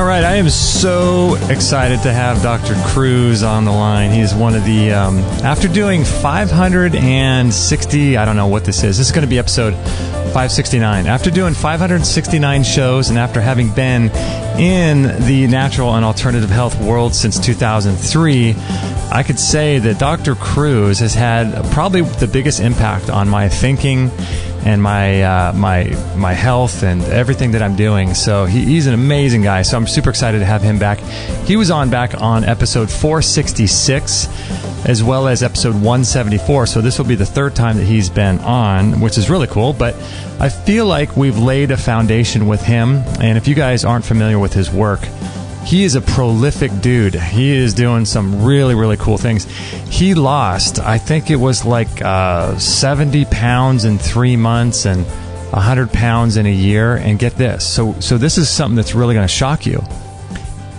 All right, I am so excited to have Dr. Kruse on the line. He's one of the, after doing 560, I don't know what this is. This is going to be episode 569. After doing 569 shows and after having been in the natural and alternative health world since 2003, I could say that Dr. Kruse has had probably the biggest impact on my thinking and my health and everything that I'm doing. So he's an amazing guy. So I'm super excited to have him back. He was back on episode 466 as well as episode 174. So this will be the third time that he's been on, which is really cool. But I feel like we've laid a foundation with him. And if you guys aren't familiar with his work, he is a prolific dude. He is doing some really, really cool things. He lost, I think it was like 70 pounds in 3 months and 100 pounds in a year. And get this. So this is something that's really going to shock you.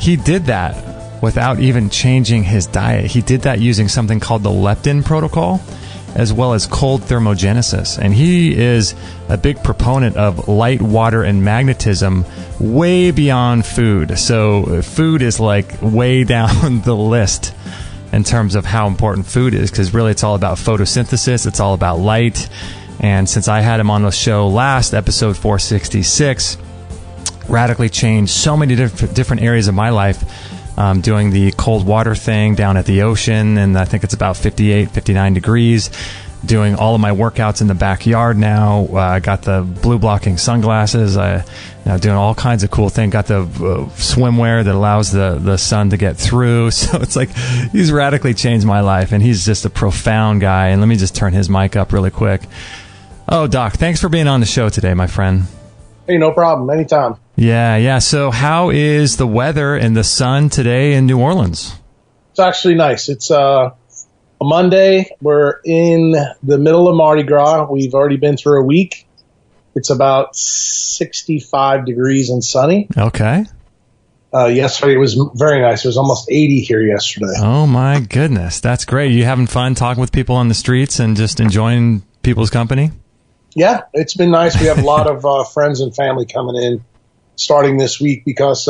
He did that without even changing his diet. He did that using something called the leptin protocol, as well as cold thermogenesis. And he is a big proponent of light, water, and magnetism way beyond food. So food is like way down the list in terms of how important food is, because really it's all about photosynthesis. It's all about light. And since I had him on the show last, episode 466, radically changed so many different areas of my life. Doing the cold water thing down at the ocean, and I think it's about 58, 59 degrees. Doing all of my workouts in the backyard now. I got the blue blocking sunglasses. Doing all kinds of cool things. Got the swimwear that allows the sun to get through. So it's like he's radically changed my life, and he's just a profound guy. And let me just turn his mic up really quick. Oh, Doc, thanks for being on the show today, my friend. Hey, no problem. Anytime. Yeah. So how is the weather and the sun today in New Orleans? It's actually nice. It's a Monday. We're in the middle of Mardi Gras. We've already been through a week. It's about 65 degrees and sunny. Okay. Yesterday it was very nice. It was almost 80 here yesterday. Oh, my goodness. That's great. You having fun talking with people on the streets and just enjoying people's company? Yeah, it's been nice. We have a lot of friends and family coming in starting this week because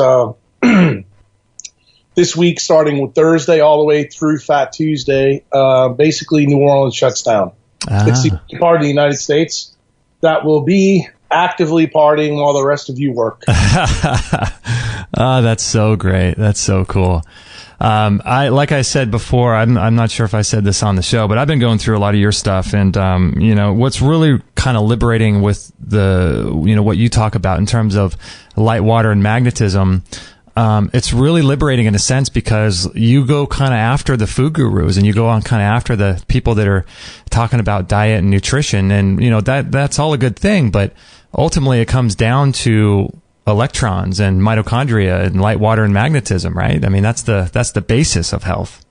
this week, starting with Thursday all the way through Fat Tuesday, basically New Orleans shuts down. It's the only part of the United States that will be actively partying while the rest of you work. Oh, that's so great. That's so cool. Like I said before, I'm not sure if I said this on the show, but I've been going through a lot of your stuff, and what's really kind of liberating with what you talk about in terms of light, water, and magnetism. It's really liberating in a sense because you go kind of after the food gurus, and you go on kind of after the people that are talking about diet and nutrition, and that's all a good thing, but ultimately it comes down to electrons and mitochondria and light, water, and magnetism, right? I mean, that's the basis of health.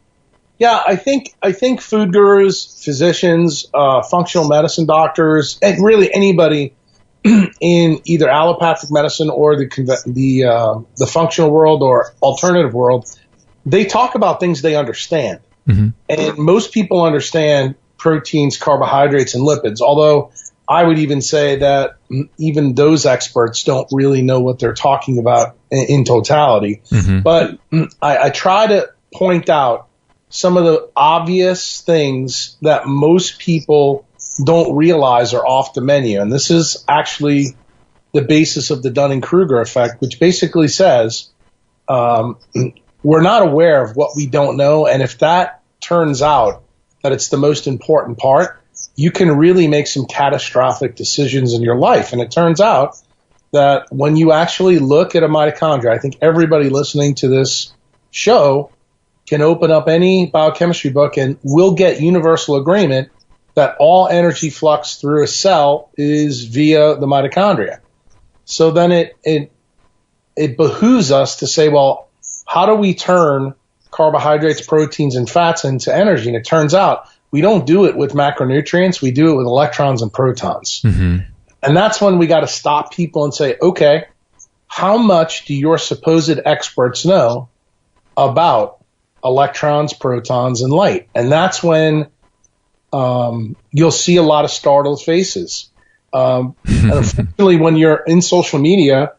Yeah, I think food gurus, physicians, functional medicine doctors, and really anybody in either allopathic medicine or the functional world or alternative world, they talk about things they understand. Mm-hmm. And most people understand proteins, carbohydrates, and lipids, although I would even say that even those experts don't really know what they're talking about in totality. Mm-hmm. But I try to point out some of the obvious things that most people don't realize are off the menu. And this is actually the basis of the Dunning-Kruger Effect, which basically says we're not aware of what we don't know. And if that turns out that it's the most important part, you can really make some catastrophic decisions in your life. And it turns out that when you actually look at a mitochondria, I think everybody listening to this show can open up any biochemistry book and we'll get universal agreement that all energy flux through a cell is via the mitochondria. So then it behooves us to say, well, how do we turn carbohydrates, proteins, and fats into energy? And it turns out we don't do it with macronutrients. We do it with electrons and protons. Mm-hmm. And that's when we got to stop people and say, okay, how much do your supposed experts know about electrons, protons, and light? And that's when you'll see a lot of startled faces. And unfortunately, when you're in social media,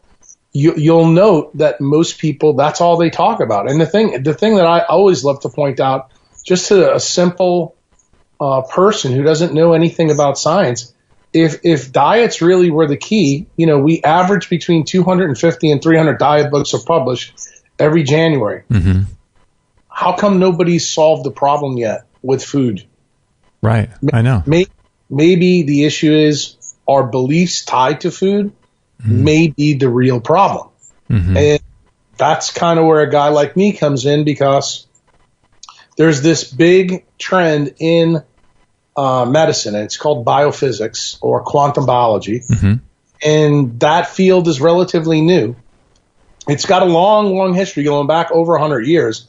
you'll note that most people, that's all they talk about. And the thing that I always love to point out, just to a simple person who doesn't know anything about science, if diets really were the key, we average between 250 and 300 diet books are published every January. Mm-hmm. How come nobody's solved the problem yet with food? Right, I know. Maybe the issue is our beliefs tied to food may be the real problem. Mm-hmm. And that's kind of where a guy like me comes in, because there's this big trend in medicine, and it's called biophysics or quantum biology. Mm-hmm. And that field is relatively new. It's got a long, long history going back over 100 years,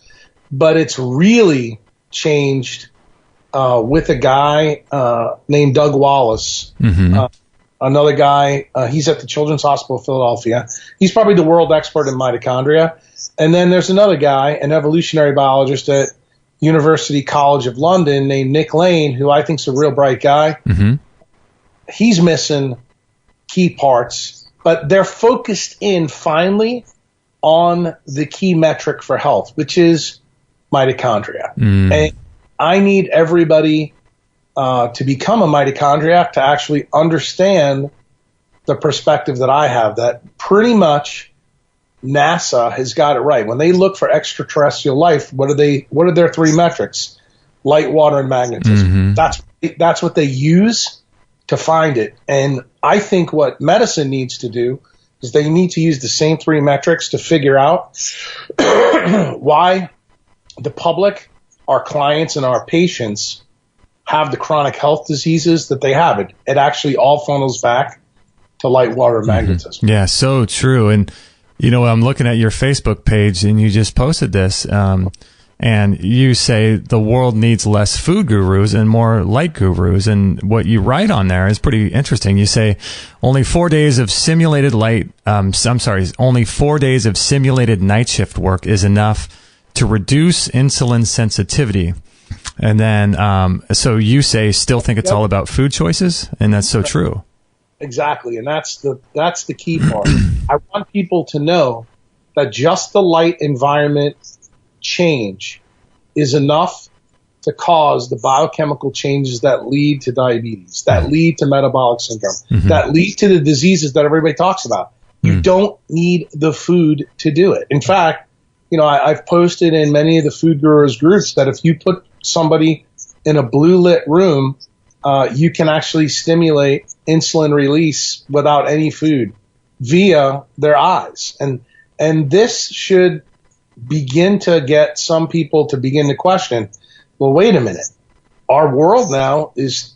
but it's really changed with a guy named Doug Wallace. Mm-hmm. Another guy, he's at the Children's Hospital of Philadelphia. He's probably the world expert in mitochondria. And then there's another guy, an evolutionary biologist at University College of London named Nick Lane, who I think is a real bright guy. Mm-hmm. He's missing key parts, but they're focused in finally on the key metric for health, which is mitochondria. Mm. And I need everybody to become a mitochondriac to actually understand the perspective that I have, that pretty much NASA has got it right. When they look for extraterrestrial life, what are their three metrics? Light, water, and magnetism. Mm-hmm. That's what they use to find it. And I think what medicine needs to do is they need to use the same three metrics to figure out why the public, our clients, and our patients have the chronic health diseases that they have. It actually all funnels back to light, water, and magnetism. Mm-hmm. Yeah, so true. And I'm looking at your Facebook page, and you just posted this, and you say the world needs less food gurus and more light gurus. And what you write on there is pretty interesting. You say only 4 days of simulated only 4 days of simulated night shift work is enough to reduce insulin sensitivity. And then, so you still think it's all about food choices, and that's so true. Exactly, and that's the key part. I want people to know that just the light environment change is enough to cause the biochemical changes that lead to diabetes, that lead to metabolic syndrome, that lead to the diseases that everybody talks about. You don't need the food to do it. In fact, I've posted in many of the food gurus groups that if you put somebody in a blue lit room, you can actually stimulate insulin release without any food via their eyes. And this should begin to get some people to begin to question, well, wait a minute. Our world now is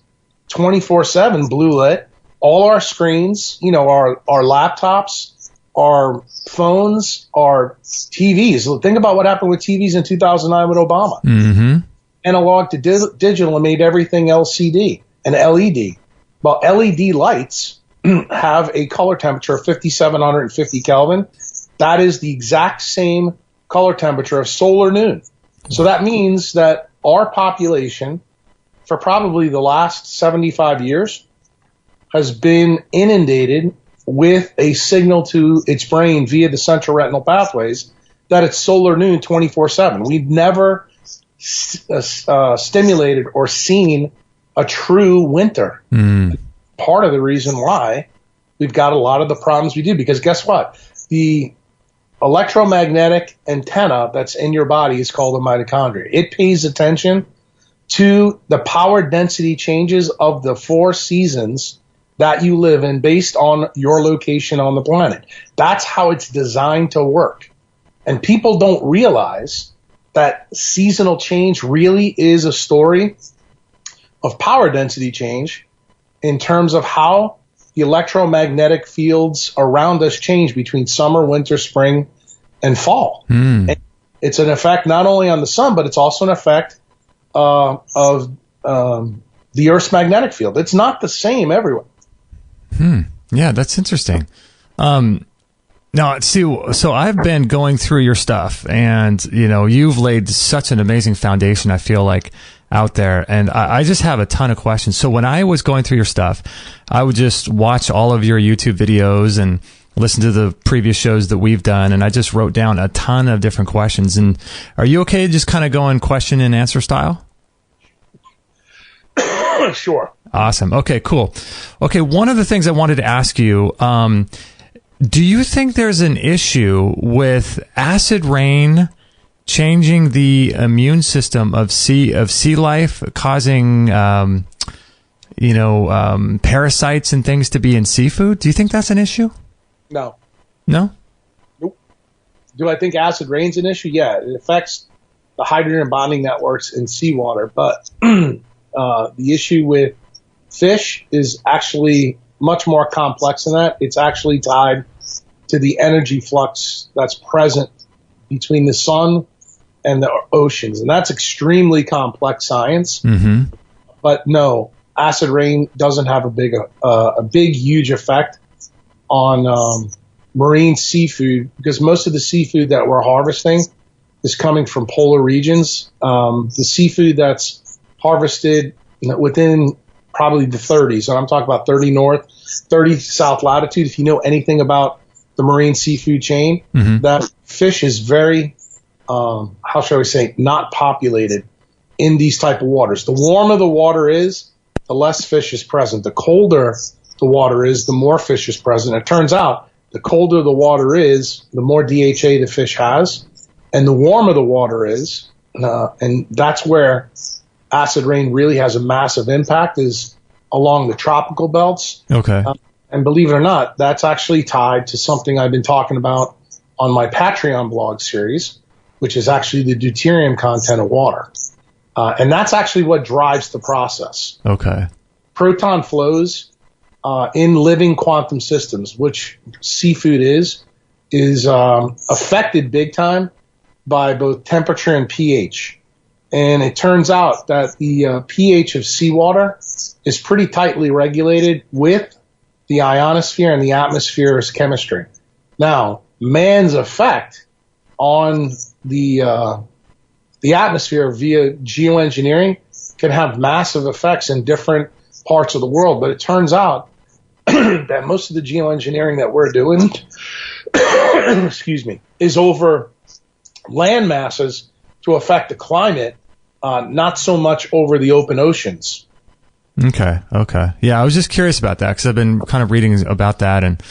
24/7 blue lit. All our screens, our laptops, our phones, our TVs. Think about what happened with TVs in 2009 with Obama. Mm-hmm. Analog to digital and made everything LCD and LED. Well, LED lights have a color temperature of 5,750 Kelvin. That is the exact same color temperature of solar noon. So that means that our population, for probably the last 75 years, has been inundated with a signal to its brain via the central retinal pathways that it's solar noon 24/7. We've never stimulated or seen a true winter. Part of the reason why we've got a lot of the problems we do, because guess what? The electromagnetic antenna that's in your body is called a mitochondria. It pays attention to the power density changes of the 4 seasons that you live in based on your location on the planet. That's how it's designed to work. And people don't realize that seasonal change really is a story of power density change in terms of how the electromagnetic fields around us change between summer, winter, spring, and fall. And it's an effect not only on the sun, but it's also an effect of the Earth's magnetic field. It's not the same everywhere. Yeah, that's interesting. Now, see, so I've been going through your stuff, and you've laid such an amazing foundation, I feel like, out there, and I just have a ton of questions. So when I was going through your stuff, I would just watch all of your YouTube videos and listen to the previous shows that we've done, and I just wrote down a ton of different questions. And are you okay just kind of going question and answer style? Sure. Awesome. Okay, cool. Okay, one of the things I wanted to ask you, do you think there's an issue with acid rain changing the immune system of sea life, causing parasites and things to be in seafood? Do you think that's an issue? No. No? Nope. Do I think acid rain's an issue? Yeah, it affects the hydrogen bonding networks in seawater, but the issue with fish is actually much more complex than that. It's actually tied to the energy flux that's present between the sun and the oceans, and that's extremely complex science. Mm-hmm. But no, acid rain doesn't have a big, huge effect on marine seafood, because most of the seafood that we're harvesting is coming from polar regions. The seafood that's harvested within probably the 30s, and I'm talking about 30 north, 30 south latitude. If you know anything about the marine seafood chain, mm-hmm. that fish is very how shall we say, not populated in these type of waters. The warmer the water is, the less fish is present. The colder the water is, the more fish is present. It turns out the colder the water is, the more DHA the fish has, and the warmer the water is, and that's where acid rain really has a massive impact, is along the tropical belts. Okay. And believe it or not, that's actually tied to something I've been talking about on my Patreon blog series, which is actually the deuterium content of water. And that's actually what drives the process. Okay. Proton flows in living quantum systems, which seafood is affected big time by both temperature and pH. And it turns out that the pH of seawater is pretty tightly regulated with the ionosphere and the atmosphere's chemistry. Now, man's effect on the atmosphere via geoengineering can have massive effects in different parts of the world, but it turns out that most of the geoengineering that we're doing excuse me, is over land masses to affect the climate, not so much over the open oceans. Okay. Yeah, I was just curious about that because I've been kind of reading about that. And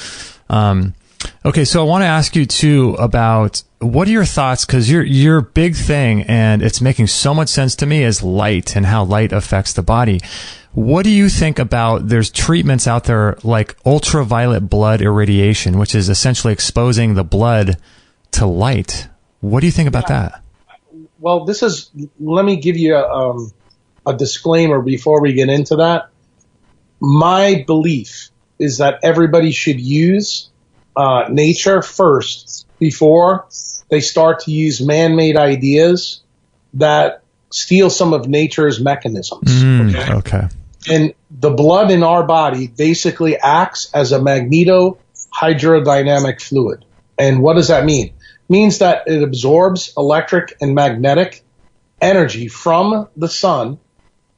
okay, so I want to ask you too about what are your thoughts, because your big thing, and it's making so much sense to me, is light and how light affects the body. What do you think about, there's treatments out there like ultraviolet blood irradiation, which is essentially exposing the blood to light. What do you think about that? Well, let me give you a disclaimer before we get into that. My belief is that everybody should use nature first before they start to use man-made ideas that steal some of nature's mechanisms. Okay. And the blood in our body basically acts as a magneto hydrodynamic fluid. And what does that mean? It means that it absorbs electric and magnetic energy from the sun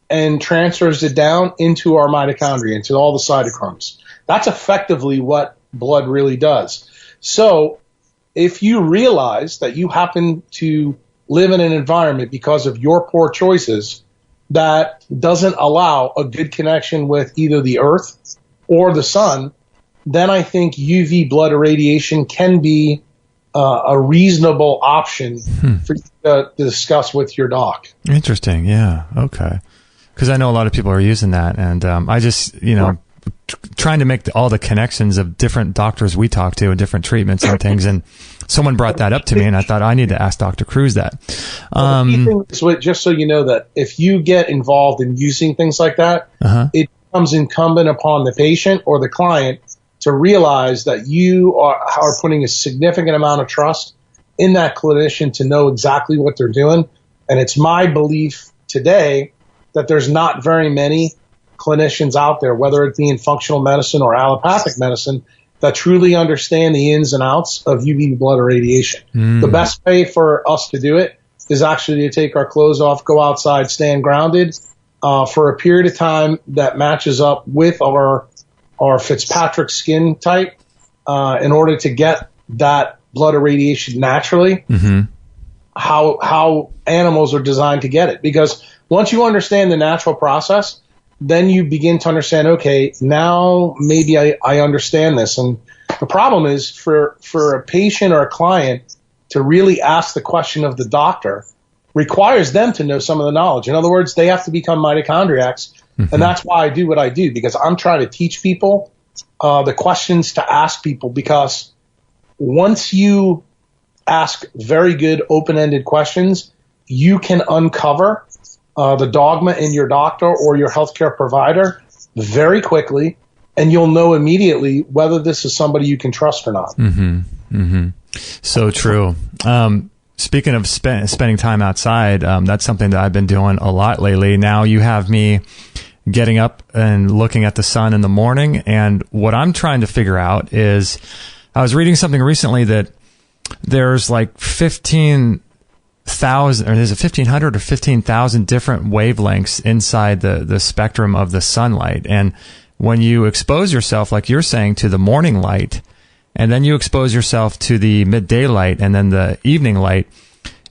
and transfers it down into our mitochondria, into all the cytochromes. That's effectively what blood really does. So if you realize that you happen to live in an environment because of your poor choices that doesn't allow a good connection with either the earth or the sun, then I think UV blood irradiation can be a reasonable option for you to discuss with your doc. Interesting. Yeah. Okay. Because I know a lot of people are using that, and I just, trying to make all the connections of different doctors we talk to and different treatments and things, and someone brought that up to me, and I thought I need to ask Dr. Kruse that. The key thing is, just so you know, that if you get involved in using things like that, it becomes incumbent upon the patient or the client to realize that you are putting a significant amount of trust in that clinician to know exactly what they're doing. And it's my belief today that there's not very many clinicians out there, whether it be in functional medicine or allopathic medicine, that truly understand the ins and outs of UV blood irradiation. The best way for us to do it is actually to take our clothes off, go outside, stand grounded for a period of time that matches up with our Fitzpatrick skin type in order to get that blood irradiation naturally. Mm-hmm. How animals are designed to get it. Because once you understand the natural process, then you begin to understand, okay, now maybe I understand this. And the problem is for a patient or a client to really ask the question of the doctor requires them to know some of the knowledge. In other words, they have to become mitochondriacs. Mm-hmm. And that's why I do what I do, because I'm trying to teach people the questions to ask people. Because once you ask very good open-ended questions, you can uncover the dogma in your doctor or your healthcare provider very quickly, and you'll know immediately whether this is somebody you can trust or not. Mm-hmm. Mm-hmm. So true. Speaking of spending time outside, that's something that I've been doing a lot lately. Now you have me getting up and looking at the sun in the morning, and what I'm trying to figure out is, I was reading something recently that there's like 15,000, or there's 1,500 or 15,000 different wavelengths inside the spectrum of the sunlight. And when you expose yourself, like you're saying, to the morning light, and then you expose yourself to the midday light and then the evening light,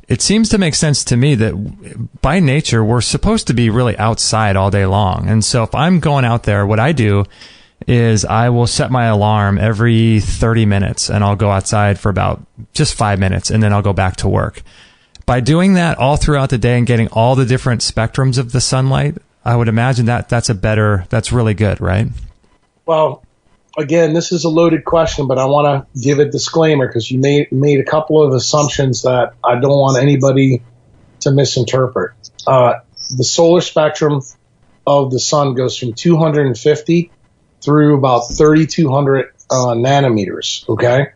it seems to make sense to me that by nature, we're supposed to be really outside all day long. And so if I'm going out there, what I do is I will set my alarm every 30 minutes and I'll go outside for about just 5 minutes and then I'll go back to work. By doing that all throughout the day and getting all the different spectrums of the sunlight, I would imagine that's really good, right? Well, again, this is a loaded question, but I want to give a disclaimer because you made a couple of assumptions that I don't want anybody to misinterpret. The solar spectrum of the sun goes from 250 through about 3,200 nanometers, okay?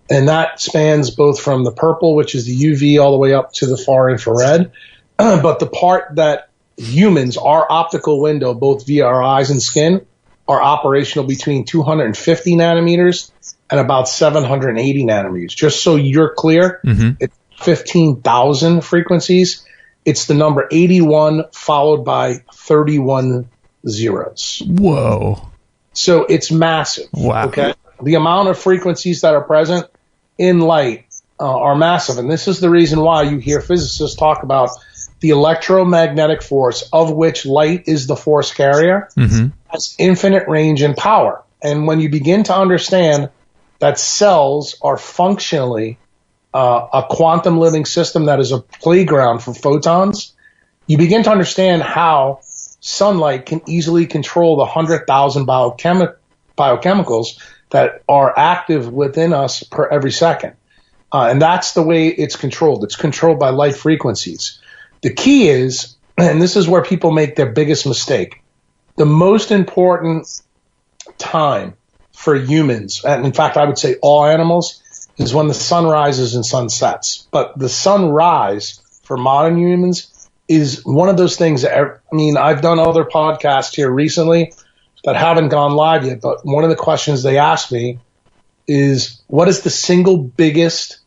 And that spans both from the purple, which is the UV, all the way up to the far infrared. But the part that humans, our optical window, both via our eyes and skin, are operational between 250 nanometers and about 780 nanometers. Just so you're clear, mm-hmm. It's 15,000 frequencies. It's the number 81 followed by 31 zeros. Whoa. So it's massive. Wow. Okay. The amount of frequencies that are present in light are massive. And this is the reason why you hear physicists talk about the electromagnetic force, of which light is the force carrier, mm-hmm. has infinite range and power. And when you begin to understand that cells are functionally a quantum living system that is a playground for photons, you begin to understand how sunlight can easily control the 100,000 biochemicals that are active within us per every second. And that's the way it's controlled. It's controlled by light frequencies. The key is, and this is where people make their biggest mistake, the most important time for humans, and in fact I would say all animals, is when the sun rises and sun sets. But the sunrise for modern humans is one of those things that, I mean, I've done other podcasts here recently that haven't gone live yet, but one of the questions they asked me is, what is the single biggest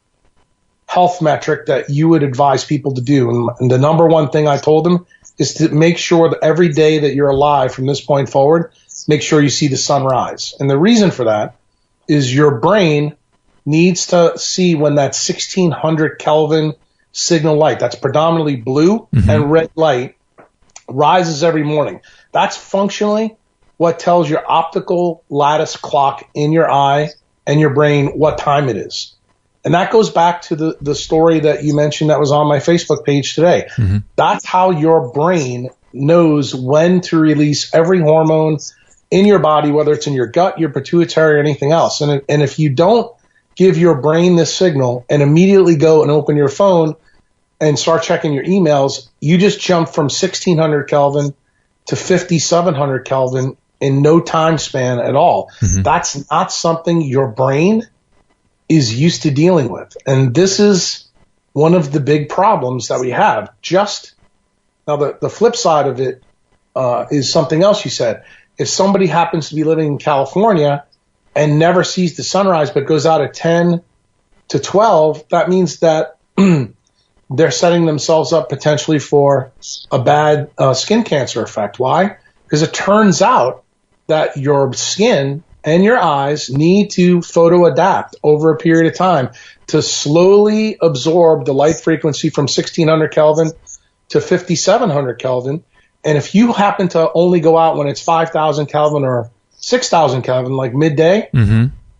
health metric that you would advise people to do? And the number one thing I told them is to make sure that every day that you're alive from this point forward, make sure you see the sunrise. And the reason for that is your brain needs to see when that 1600 Kelvin signal light, that's predominantly blue mm-hmm. and red light, rises every morning. That's functionally what tells your optical lattice clock in your eye and your brain what time it is. And that goes back to the story that you mentioned that was on my Facebook page today. Mm-hmm. That's how your brain knows when to release every hormone in your body, whether it's in your gut, your pituitary, or anything else. And if you don't give your brain this signal and immediately go and open your phone and start checking your emails, you just jump from 1600 Kelvin to 5700 Kelvin in no time span at all. Mm-hmm. That's not something your brain is used to dealing with. And this is one of the big problems that we have. Just now, the flip side of it is something else you said. If somebody happens to be living in California and never sees the sunrise but goes out at 10 to 12, that means that they're setting themselves up potentially for a bad skin cancer effect. Why? Because it turns out that your skin and your eyes need to photoadapt over a period of time to slowly absorb the light frequency from 1600 Kelvin to 5700 Kelvin. And if you happen to only go out when it's 5000 Kelvin or 6000 Kelvin, like midday,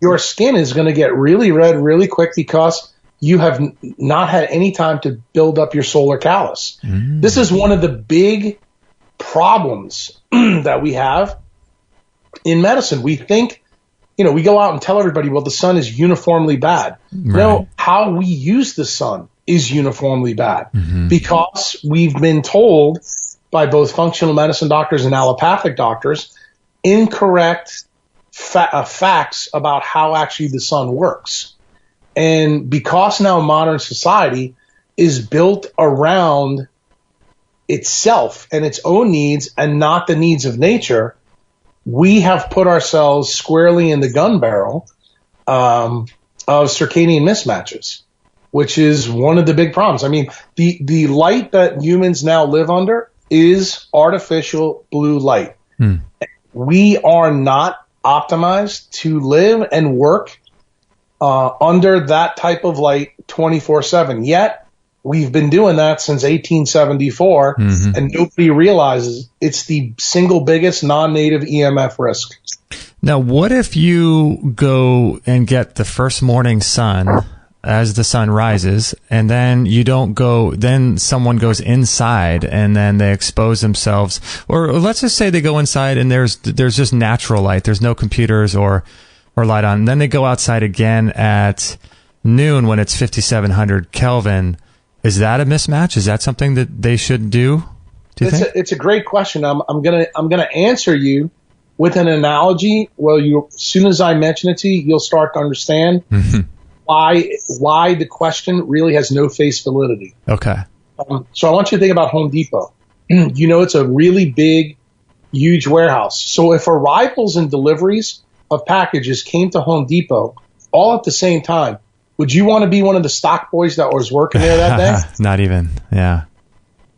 your skin is going to get really red really quick because you have not had any time to build up your solar callus. This is one of the big problems that we have in medicine. We think, we go out and tell everybody, well, the sun is uniformly bad. Right. No, how we use the sun is uniformly bad because we've been told by both functional medicine doctors and allopathic doctors incorrect facts about how actually the sun works. And because now modern society is built around itself and its own needs and not the needs of nature, we have put ourselves squarely in the gun barrel of circadian mismatches, which is one of the big problems. I mean, the light that humans now live under is artificial blue light. We are not optimized to live and work under that type of light 24/7. Yet we've been doing that since 1874, and nobody realizes it's the single biggest non-native EMF risk. Now, what if you go and get the first morning sun as the sun rises, and then you don't go, then someone goes inside and then they expose themselves, or let's just say they go inside and there's just natural light, there's no computers or light on, and then they go outside again at noon when it's 5700 Kelvin. Is that a mismatch? Is that something that they should do? It's a great question. I'm gonna answer you with an analogy. Well, as soon as I mention it to you, you'll start to understand why the question really has no face validity. Okay. So I want you to think about Home Depot. It's a really big, huge warehouse. So if arrivals and deliveries of packages came to Home Depot all at the same time, would you want to be one of the stock boys that was working there that day? Not even, yeah.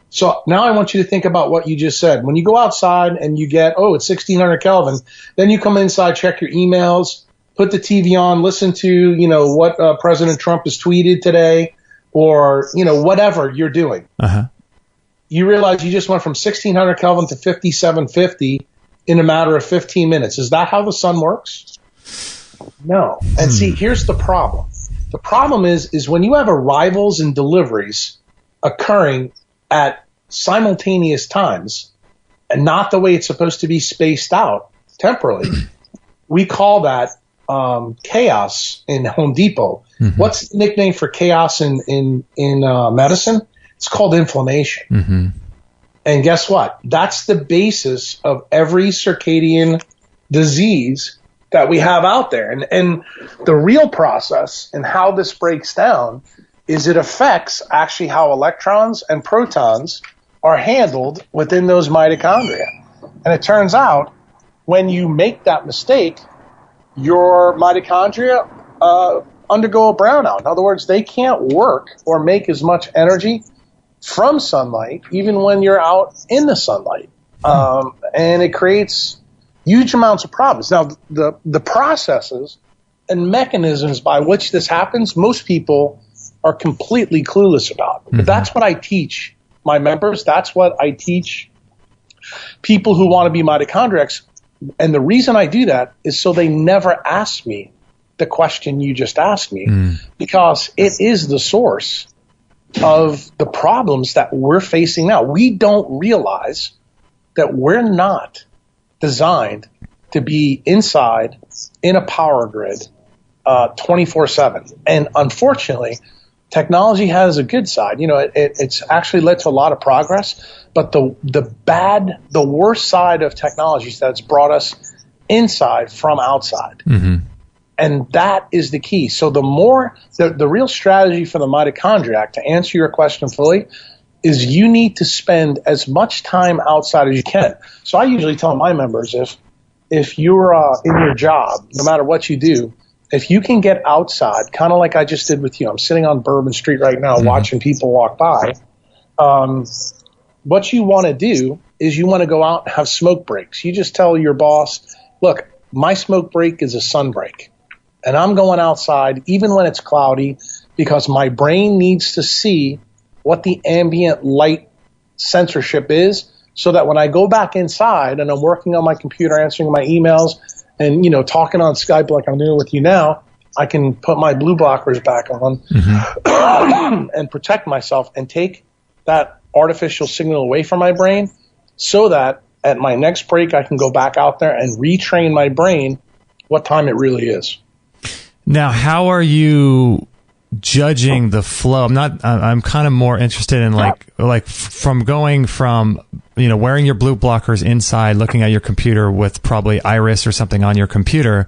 So now I want you to think about what you just said. When you go outside and you get, it's 1600 Kelvin, then you come inside, check your emails, put the TV on, listen to, what President Trump has tweeted today, or, whatever you're doing. You realize you just went from 1600 Kelvin to 5750 in a matter of 15 minutes. Is that how the sun works? No. And see, here's the problem. The problem is when you have arrivals and deliveries occurring at simultaneous times and not the way it's supposed to be spaced out temporally, we call that chaos in Home Depot. What's the nickname for chaos in medicine? It's called inflammation. And guess what? That's the basis of every circadian disease that we have out there. And the real process and how this breaks down is it affects actually how electrons and protons are handled within those mitochondria. And it turns out when you make that mistake, your mitochondria undergo a brownout. In other words, they can't work or make as much energy from sunlight even when you're out in the sunlight. And it creates huge amounts of problems. Now, the processes and mechanisms by which this happens, most people are completely clueless about. But that's what I teach my members. That's what I teach people who want to be mitochondriacs. And the reason I do that is so they never ask me the question you just asked me, because it is the source of the problems that we're facing now. We don't realize that we're not designed to be inside in a power grid 24/7. And unfortunately, technology has a good side. It's actually led to a lot of progress, but the worst side of technology is that it's brought us inside from outside. And that is the key. So the real strategy for the mitochondriac, to answer your question fully, is you need to spend as much time outside as you can. So I usually tell my members, if you're in your job, no matter what you do, if you can get outside, kind of like I just did with you, I'm sitting on Bourbon Street right now watching people walk by. What you want to do is you want to go out and have smoke breaks. You just tell your boss, look, my smoke break is a sun break. And I'm going outside even when it's cloudy because my brain needs to see what the ambient light censorship is so that when I go back inside and I'm working on my computer, answering my emails, and, talking on Skype like I'm doing with you now, I can put my blue blockers back on and protect myself and take that artificial signal away from my brain so that at my next break I can go back out there and retrain my brain what time it really is. Now, how are you judging the flow? I'm kind of more interested in like from going from, wearing your blue blockers inside, looking at your computer with probably Iris or something on your computer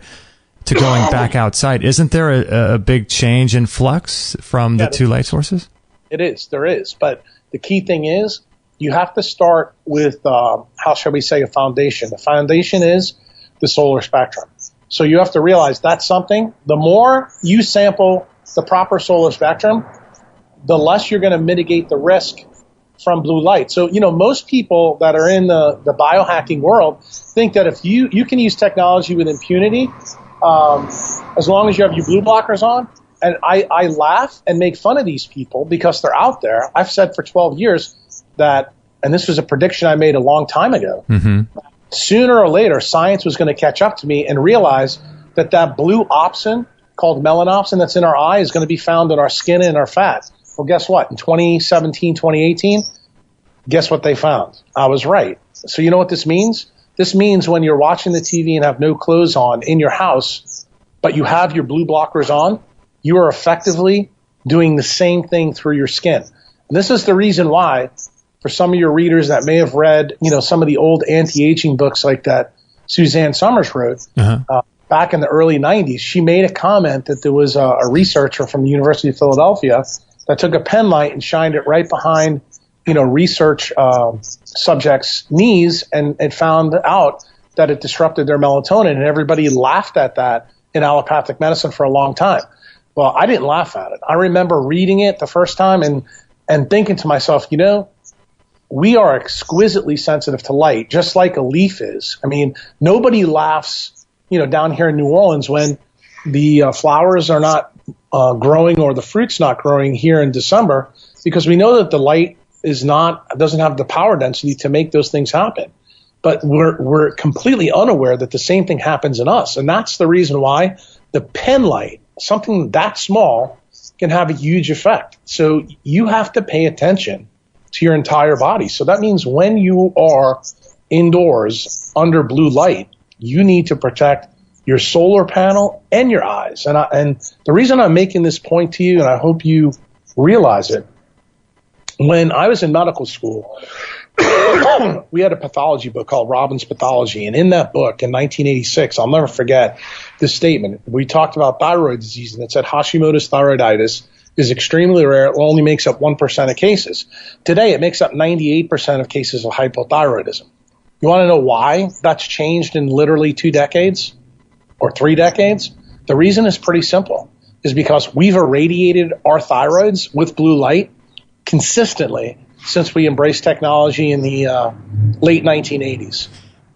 to going back outside. Isn't there a big change in flux from the two light sources? It is. There is. But the key thing is you have to start with, how shall we say, a foundation. The foundation is the solar spectrum. So you have to realize that's something. The more you sample the proper solar spectrum, the less you're going to mitigate the risk from blue light. So, most people that are in the biohacking world think that if you can use technology with impunity, as long as you have your blue blockers on. And I laugh and make fun of these people because they're out there. I've said for 12 years that, and this was a prediction I made a long time ago, sooner or later, science was going to catch up to me and realize that blue opsin called melanopsin that's in our eye is going to be found in our skin and our fat. Well, guess what? In 2017, 2018, guess what they found? I was right. So you know what this means? This means when you're watching the TV and have no clothes on in your house, but you have your blue blockers on, you are effectively doing the same thing through your skin. And this is the reason why, for some of your readers that may have read, some of the old anti-aging books like that Suzanne Summers wrote back in the early 90s, she made a comment that there was a researcher from the University of Philadelphia that took a pen light and shined it right behind, research subjects' knees and found out that it disrupted their melatonin, and everybody laughed at that in allopathic medicine for a long time. Well, I didn't laugh at it. I remember reading it the first time and thinking to myself, we are exquisitely sensitive to light, just like a leaf is. I mean, nobody laughs, down here in New Orleans when the flowers are not growing or the fruit's not growing here in December, because we know that the light doesn't have the power density to make those things happen. But we're completely unaware that the same thing happens in us. And that's the reason why the pen light, something that small, can have a huge effect. So you have to pay attention to your entire body. So that means when you are indoors under blue light, you need to protect your solar panel and your eyes. And the reason I'm making this point to you, and I hope you realize it, when I was in medical school, we had a pathology book called Robbins Pathology. And in that book in 1986, I'll never forget this statement. We talked about thyroid disease, and it said Hashimoto's thyroiditis is extremely rare. It only makes up 1% of cases. Today, it makes up 98% of cases of hypothyroidism. You want to know why that's changed in literally 2 decades or 3 decades? The reason is pretty simple, is because we've irradiated our thyroids with blue light consistently since we embraced technology in the late 1980s.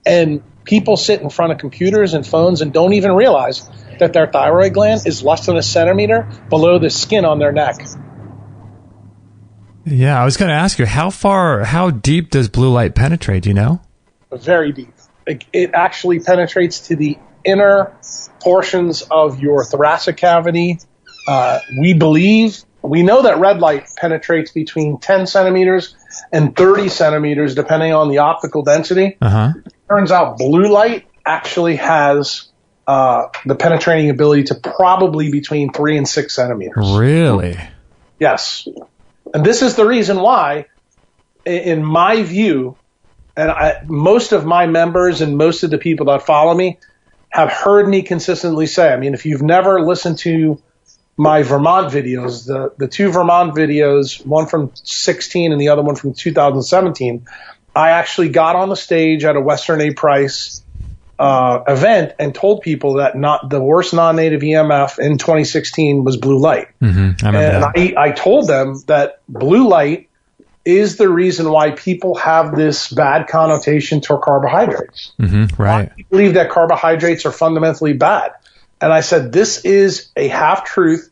And people sit in front of computers and phones and don't even realize that their thyroid gland is less than a centimeter below the skin on their neck. Yeah, I was going to ask you, how deep does blue light penetrate, do you know? Very deep. It actually penetrates to the inner portions of your thoracic cavity. We know that red light penetrates between 10 centimeters and 30 centimeters, depending on the optical density. Turns out blue light actually has the penetrating ability to probably between 3 and 6 centimeters. Really? Yes. And this is the reason why, in my view, and most of my members and most of the people that follow me have heard me consistently say, I mean, if you've never listened to my Vermont videos, the 2 Vermont videos, one from 16 and the other one from 2017, I actually got on the stage at a Western A. Price event and told people that not the worst non-native EMF in 2016 was blue light. I told them that blue light is the reason why people have this bad connotation to carbohydrates. Right. I believe that carbohydrates are fundamentally bad. And I said, this is a half-truth.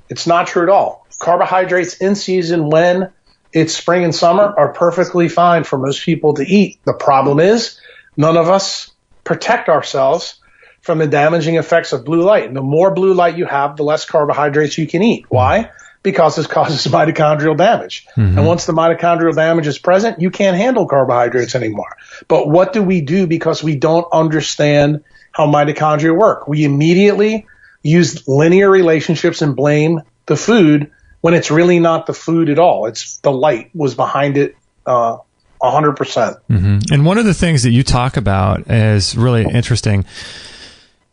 It's not true at all. Carbohydrates in season when it's spring and summer are perfectly fine for most people to eat. The problem is none of us protect ourselves from the damaging effects of blue light. And the more blue light you have, the less carbohydrates you can eat. Why? Because this causes mitochondrial damage. And once the mitochondrial damage is present, you can't handle carbohydrates anymore. But what do we do because we don't understand how mitochondria work? We immediately use linear relationships and blame the food when it's really not the food at all. It's the light was behind it 100%. And one of the things that you talk about is really interesting.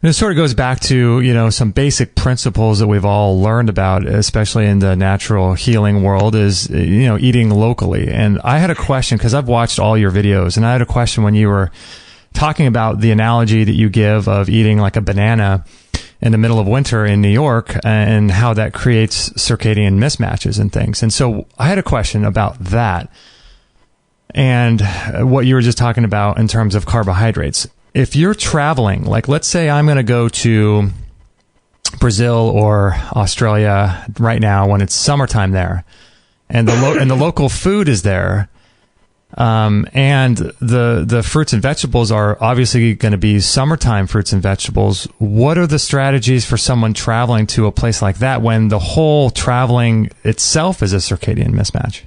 And it sort of goes back to, some basic principles that we've all learned about, especially in the natural healing world, is, eating locally. And I had a question, because I've watched all your videos, and I had a question when you were talking about the analogy that you give of eating like a banana in the middle of winter in New York and how that creates circadian mismatches and things. And so I had a question about that and what you were just talking about in terms of carbohydrates. If you're traveling, like let's say I'm going to go to Brazil or Australia right now when it's summertime there, and the local food is there, and the fruits and vegetables are obviously going to be summertime fruits and vegetables. What are the strategies for someone traveling to a place like that when the whole traveling itself is a circadian mismatch?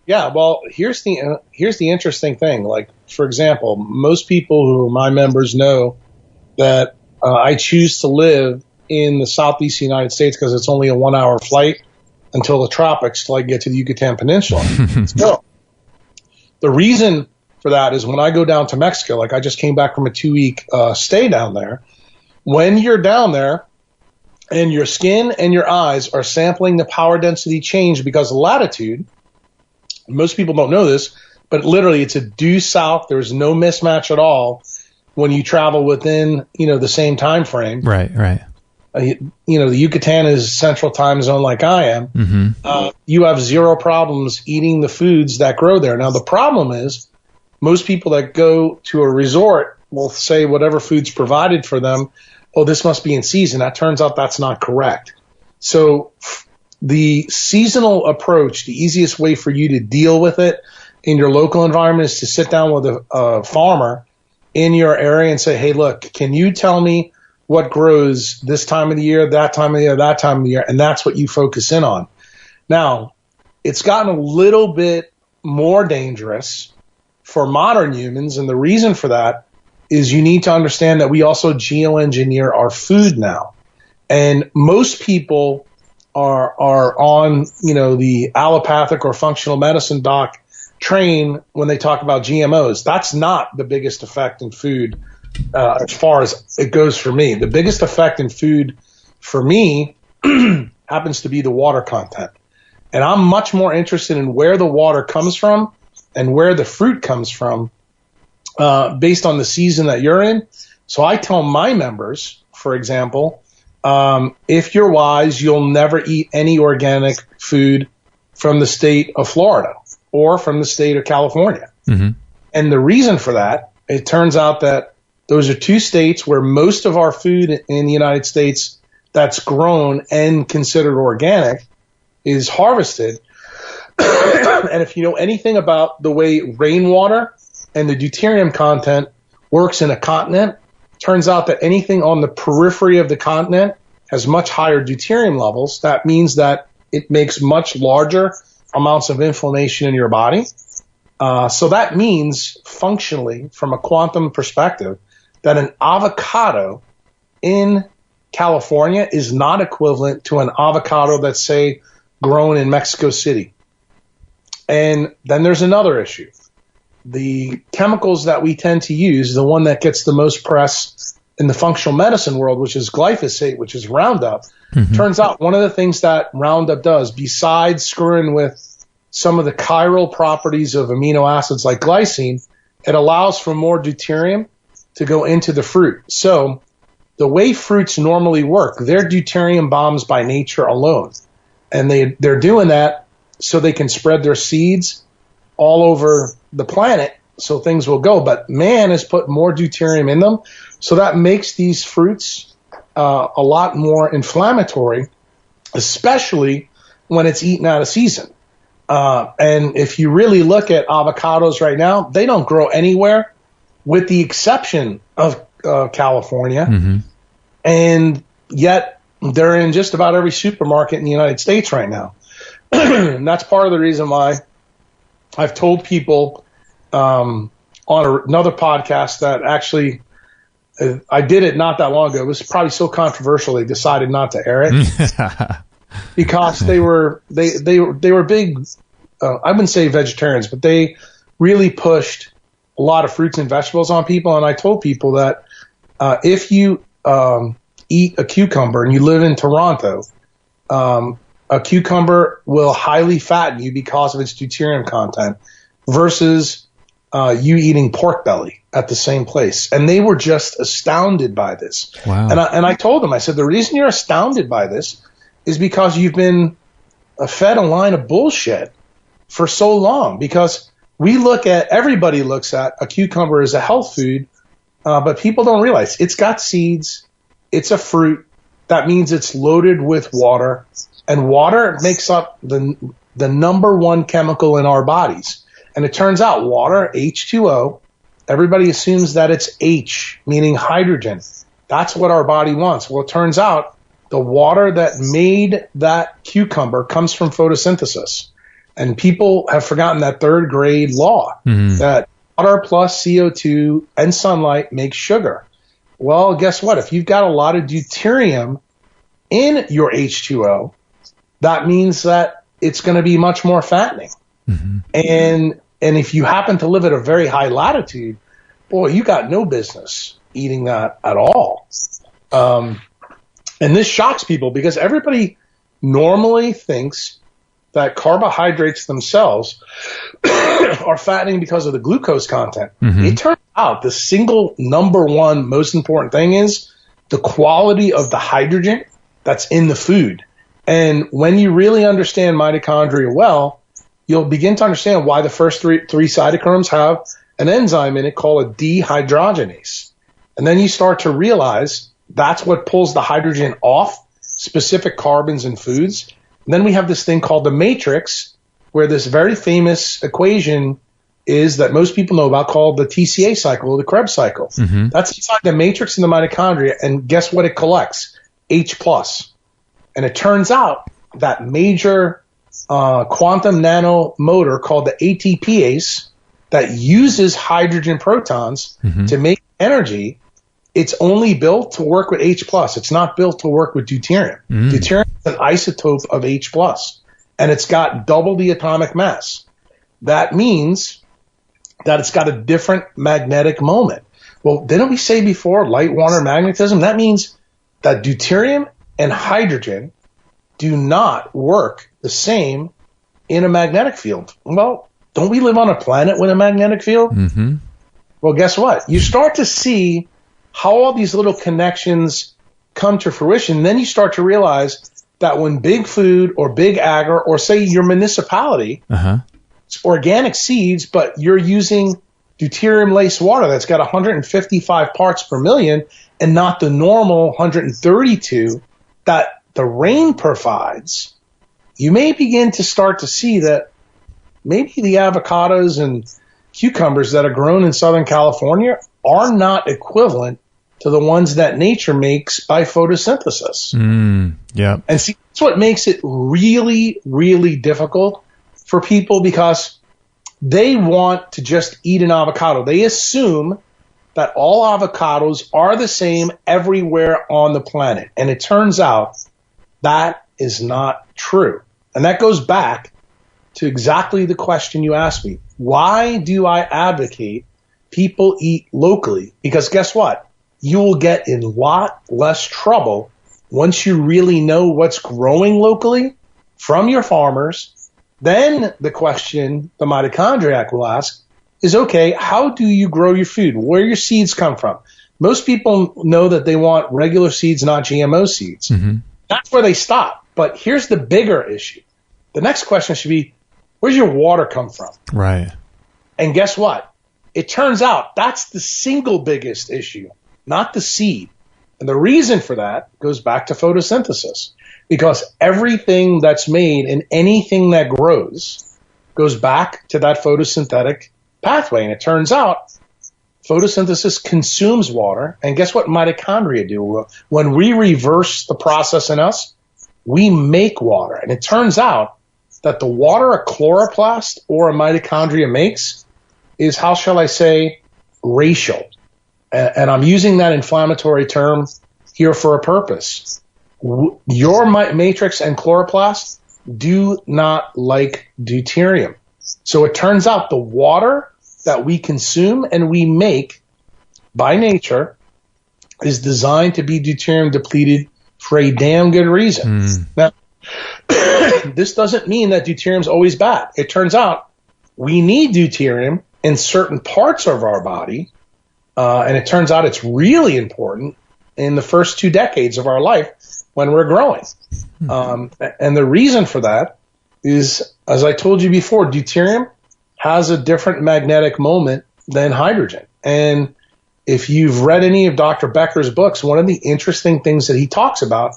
Yeah, well, here's the interesting thing. Like, for example, most people who are my members know that I choose to live in the southeast United States because it's only a 1-hour flight until the tropics till I get to the Yucatan Peninsula. So, the reason for that is when I go down to Mexico, like I just came back from a 2-week stay down there, when you're down there and your skin and your eyes are sampling the power density change because of latitude, most people don't know this, but literally it's a due south. There's no mismatch at all when you travel within, the same time frame. Right. The Yucatan is central time zone like I am. You have zero problems eating the foods that grow there. Now, the problem is most people that go to a resort will say whatever food's provided for them, oh, this must be in season. That turns out that's not correct. So the seasonal approach, the easiest way for you to deal with it in your local environment is to sit down with a farmer in your area and say, hey, look, can you tell me what grows this time of the year, that time of the year, that time of the year, and that's what you focus in on. Now, it's gotten a little bit more dangerous for modern humans, and the reason for that is you need to understand that we also geoengineer our food now. And most people are on, the allopathic or functional medicine doc train when they talk about GMOs. That's not the biggest effect in food as far as it goes for me. The biggest effect in food for me happens to be the water content. And I'm much more interested in where the water comes from and where the fruit comes from based on the season that you're in. So I tell my members, for example, if you're wise, you'll never eat any organic food from the state of Florida or from the state of California. And the reason for that, it turns out that those are two states where most of our food in the United States that's grown and considered organic is harvested. And if you know anything about the way rainwater and the deuterium content works in a continent, turns out that anything on the periphery of the continent has much higher deuterium levels. That means that it makes much larger amounts of inflammation in your body. So that means functionally, from a quantum perspective, that an avocado in California is not equivalent to an avocado that's, say, grown in Mexico City. And then there's another issue. The chemicals that we tend to use, the one that gets the most press in the functional medicine world, which is glyphosate, which is Roundup, turns out one of the things that Roundup does, besides screwing with some of the chiral properties of amino acids like glycine, it allows for more deuterium to go into the fruit. So the way fruits normally work, they're deuterium bombs by nature alone. And they're doing that so they can spread their seeds all over the planet so things will go. But man has put more deuterium in them, so that makes these fruits a lot more inflammatory, especially when it's eaten out of season. And if you really look at avocados right now, they don't grow anywhere with the exception of California. Mm-hmm. And yet they're in just about every supermarket in the United States right now. And that's part of the reason why I've told people on another podcast that actually I did it not that long ago. It was probably so controversial they decided not to air it because they were big. I wouldn't say vegetarians, but they really pushed a lot of fruits and vegetables on people. And I told people that if you eat a cucumber and you live in Toronto, a cucumber will highly fatten you because of its deuterium content versus you eating pork belly at the same place. And they were just astounded by this. Wow. And I told them, I said, the reason you're astounded by this is because you've been fed a line of bullshit for so long. Because everybody looks at a cucumber as a health food, but people don't realize it's got seeds, it's a fruit. That means it's loaded with water, and water makes up the number one chemical in our bodies. And it turns out water, H2O, everybody assumes that it's H, meaning hydrogen. That's what our body wants. Well, it turns out the water that made that cucumber comes from photosynthesis. And people have forgotten that third grade law, that water plus CO2 and sunlight makes sugar. Well, guess what? If you've got a lot of deuterium in your H2O, that means that it's going to be much more fattening. Mm-hmm. And if you happen to live at a very high latitude, boy, you got no business eating that at all. And this shocks people because everybody normally thinks that carbohydrates themselves are fattening because of the glucose content. Mm-hmm. It turns out the single number one most important thing is the quality of the hydrogen that's in the food. And when you really understand mitochondria well, you'll begin to understand why the first three cytochromes have an enzyme in it called a dehydrogenase. And then you start to realize that's what pulls the hydrogen off specific carbons in foods. And then we have this thing called the matrix, where this very famous equation is that most people know about called the TCA cycle or the Krebs cycle. Mm-hmm. That's inside the matrix in the mitochondria. And guess what it collects? H+. And it turns out that major quantum nano motor called the ATPase that uses hydrogen protons to make energy, it's only built to work with H+. It's not built to work with deuterium. Deuterium is an isotope of H+, and it's got double the atomic mass. That means that it's got a different magnetic moment. Well, didn't we say before light, water, magnetism? That means that deuterium and hydrogen do not work the same in a magnetic field. Well, don't we live on a planet with a magnetic field? Mm-hmm. Well, guess what? You start to see how all these little connections come to fruition. And then you start to realize that when big food or big agri, or say your municipality, it's organic seeds, but you're using deuterium-laced water that's got 155 parts per million and not the normal 132 that the rain provides, you may begin to start to see that maybe the avocados and cucumbers that are grown in Southern California are not equivalent to the ones that nature makes by photosynthesis. And see, that's what makes it really, really difficult for people, because they want to just eat an avocado. They assume that all avocados are the same everywhere on the planet. And it turns out that is not true. And that goes back to exactly the question you asked me. Why do I advocate people eat locally? Because guess what? You will get in a lot less trouble once you really know what's growing locally from your farmers. Then the question the mitochondriac will ask is, okay, how do you grow your food? Where your seeds come from? Most people know that they want regular seeds, not GMO seeds. Mm-hmm. That's where they stop. But here's the bigger issue. The next question should be, where's your water come from? Right. And guess what? It turns out that's the single biggest issue, not the seed. And the reason for that goes back to photosynthesis, because everything that's made in anything that grows goes back to that photosynthetic pathway. And it turns out photosynthesis consumes water. And guess what mitochondria do? When we reverse the process in us, we make water. And it turns out that the water a chloroplast or a mitochondria makes is, how shall I say, racial. And I'm using that inflammatory term here for a purpose. Your matrix and chloroplast do not like deuterium. So it turns out the water that we consume and we make by nature is designed to be deuterium depleted for a damn good reason. Now, this doesn't mean that deuterium is always bad. It turns out we need deuterium in certain parts of our body, and it turns out it's really important in the first 2 decades of our life when we're growing. And the reason for that is, as I told you before, deuterium has a different magnetic moment than hydrogen. And if you've read any of Dr. Becker's books, one of the interesting things that he talks about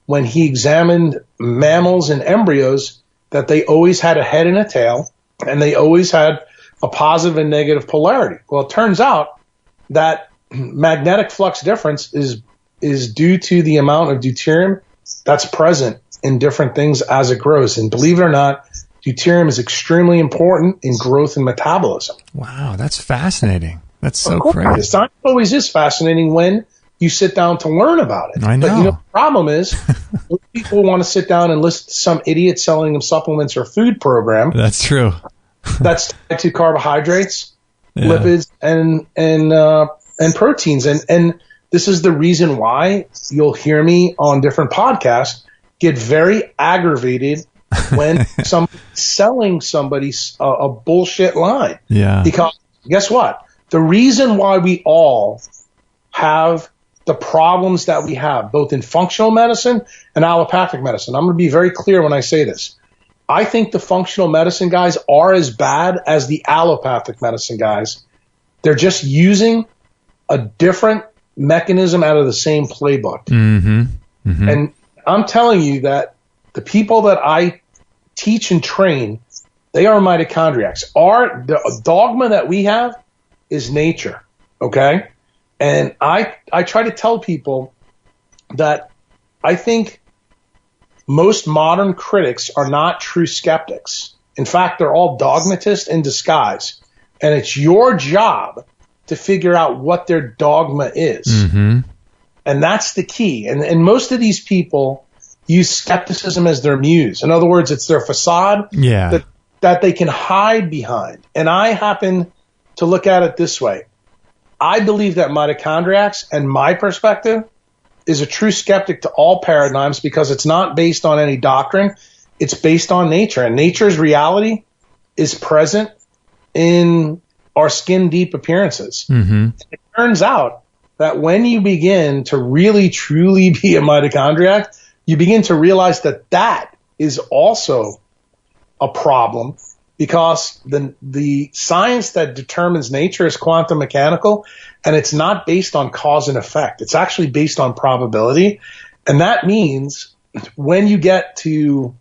when he examined mammals and embryos, that they always had a head and a tail, and they always had a positive and negative polarity. Well, it turns out that magnetic flux difference is due to the amount of deuterium that's present in different things as it grows. And believe it or not, deuterium is extremely important in growth and metabolism. Wow, that's fascinating. That's so crazy. crazy. Science always is fascinating when you sit down to learn about it. I know. But the problem is people want to sit down and listen to some idiot selling them supplements or food program. That's true. That's tied to carbohydrates, lipids, and proteins. And this is the reason why you'll hear me on different podcasts get very aggravated when somebody's selling somebody a bullshit line. Yeah. Because guess what? The reason why we all have the problems that we have, both in functional medicine and allopathic medicine, I'm going to be very clear when I say this. I think the functional medicine guys are as bad as the allopathic medicine guys. They're just using a different mechanism out of the same playbook. Mm-hmm. Mm-hmm. And I'm telling you that the people that I teach and train, they are mitochondriacs. The dogma that we have is nature, okay? And I try to tell people that I think most modern critics are not true skeptics. In fact, they're all dogmatists in disguise. And it's your job to figure out what their dogma is. Mm-hmm. And that's the key. And most of these people use skepticism as their muse. In other words, it's their facade that they can hide behind. And I happen to look at it this way. I believe that mitochondriacs, and my perspective, is a true skeptic to all paradigms because it's not based on any doctrine. It's based on nature. And nature's reality is present in our skin-deep appearances. Mm-hmm. It turns out that when you begin to really, truly be a mitochondriac, you begin to realize that that is also a problem, because the science that determines nature is quantum mechanical, and it's not based on cause and effect. It's actually based on probability. And that means when you get to,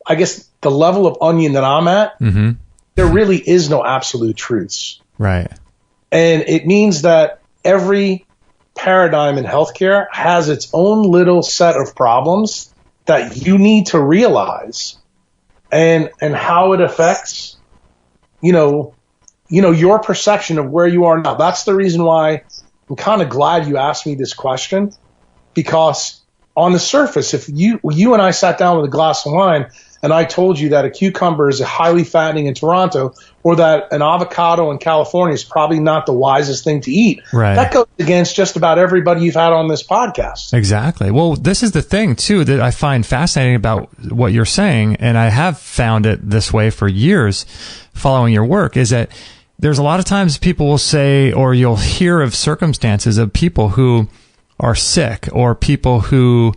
I guess, the level of onion that I'm at, mm-hmm. there really is no absolute truths. Right. And it means that every paradigm in healthcare has its own little set of problems that you need to realize, and how it affects, your perception of where you are now. That's the reason why I'm kind of glad you asked me this question, because on the surface, if you and I sat down with a glass of wine, and I told you that a cucumber is highly fattening in Toronto, or that an avocado in California is probably not the wisest thing to eat, that goes against just about everybody you've had on this podcast. Exactly. Well, this is the thing, too, that I find fascinating about what you're saying, and I have found it this way for years following your work, is that there's a lot of times people will say, or you'll hear of circumstances of people who are sick, or people who,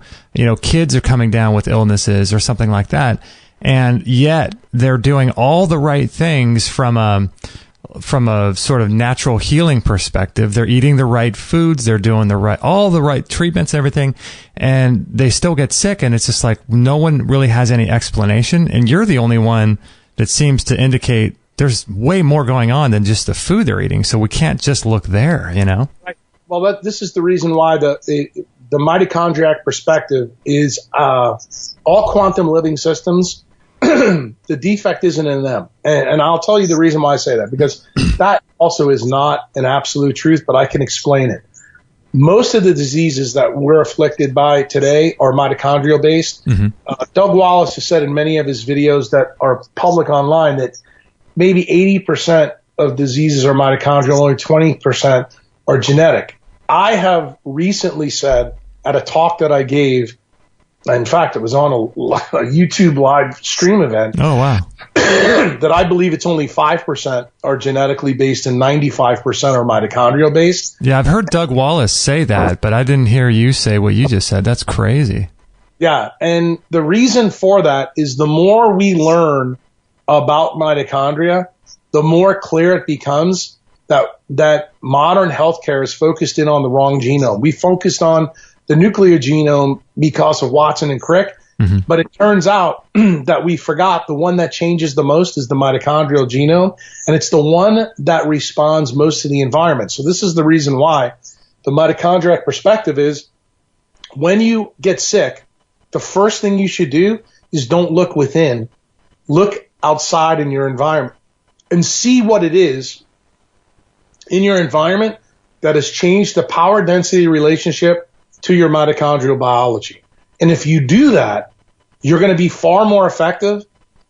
kids are coming down with illnesses or something like that. And yet they're doing all the right things from a sort of natural healing perspective. They're eating the right foods. They're doing all the right treatments and everything. And they still get sick. And it's just like no one really has any explanation. And you're the only one that seems to indicate there's way more going on than just the food they're eating. So we can't just look there, Right. Well, this is the reason why the mitochondriac perspective is all quantum living systems. The defect isn't in them. And I'll tell you the reason why I say that, because that also is not an absolute truth, but I can explain it. Most of the diseases that we're afflicted by today are mitochondrial based. Mm-hmm. Doug Wallace has said in many of his videos that are public online that maybe 80% of diseases are mitochondrial, only 20% are genetic. I have recently said at a talk that I gave, in fact, it was on a YouTube live stream event. Oh, wow. That I believe it's only 5% are genetically based and 95% are mitochondrial based. Yeah, I've heard Doug Wallace say that, but I didn't hear you say what you just said. That's crazy. Yeah, and the reason for that is the more we learn about mitochondria, the more clear it becomes that modern healthcare is focused in on the wrong genome. We focused on the nuclear genome because of Watson and Crick, mm-hmm. but it turns out that we forgot the one that changes the most is the mitochondrial genome, and it's the one that responds most to the environment. So this is the reason why the mitochondriac perspective is when you get sick, the first thing you should do is don't look within. Look outside in your environment and see what it is in your environment that has changed the power density relationship to your mitochondrial biology. And if you do that, you're going to be far more effective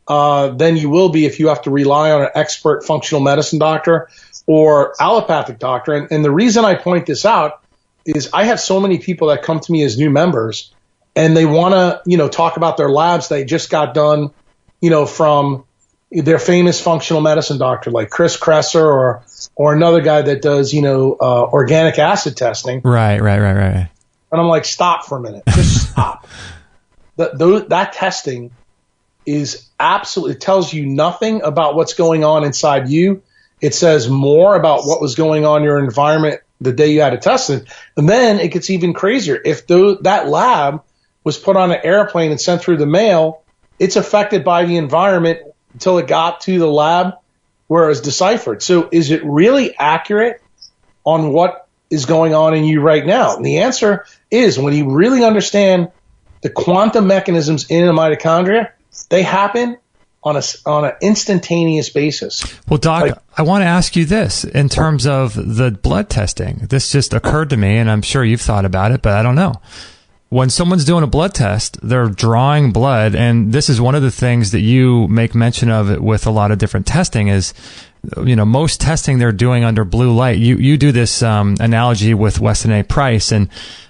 than you will be if you have to rely on an expert functional medicine doctor or allopathic doctor. And the reason I point this out is I have so many people that come to me as new members and they want to, talk about their labs they just got done, from their famous functional medicine doctor like Chris Kresser or another guy that does, organic acid testing. Right. And I'm like, stop for a minute. Just stop. That testing is absolutely, it tells you nothing about what's going on inside you. It says more about what was going on in your environment the day you had it tested. And then it gets even crazier. If that lab was put on an airplane and sent through the mail, it's affected by the environment until it got to the lab where it was deciphered. So is it really accurate on what is going on in you right now? And the answer is when you really understand the quantum mechanisms in the mitochondria, they happen on an instantaneous basis. Well, Doc, I want to ask you this in terms of the blood testing. This just occurred to me, and I'm sure you've thought about it, but I don't know. When someone's doing a blood test, they're drawing blood, and this is one of the things that you make mention of it with a lot of different testing is, most testing they're doing under blue light. You do this analogy with Weston A. Price and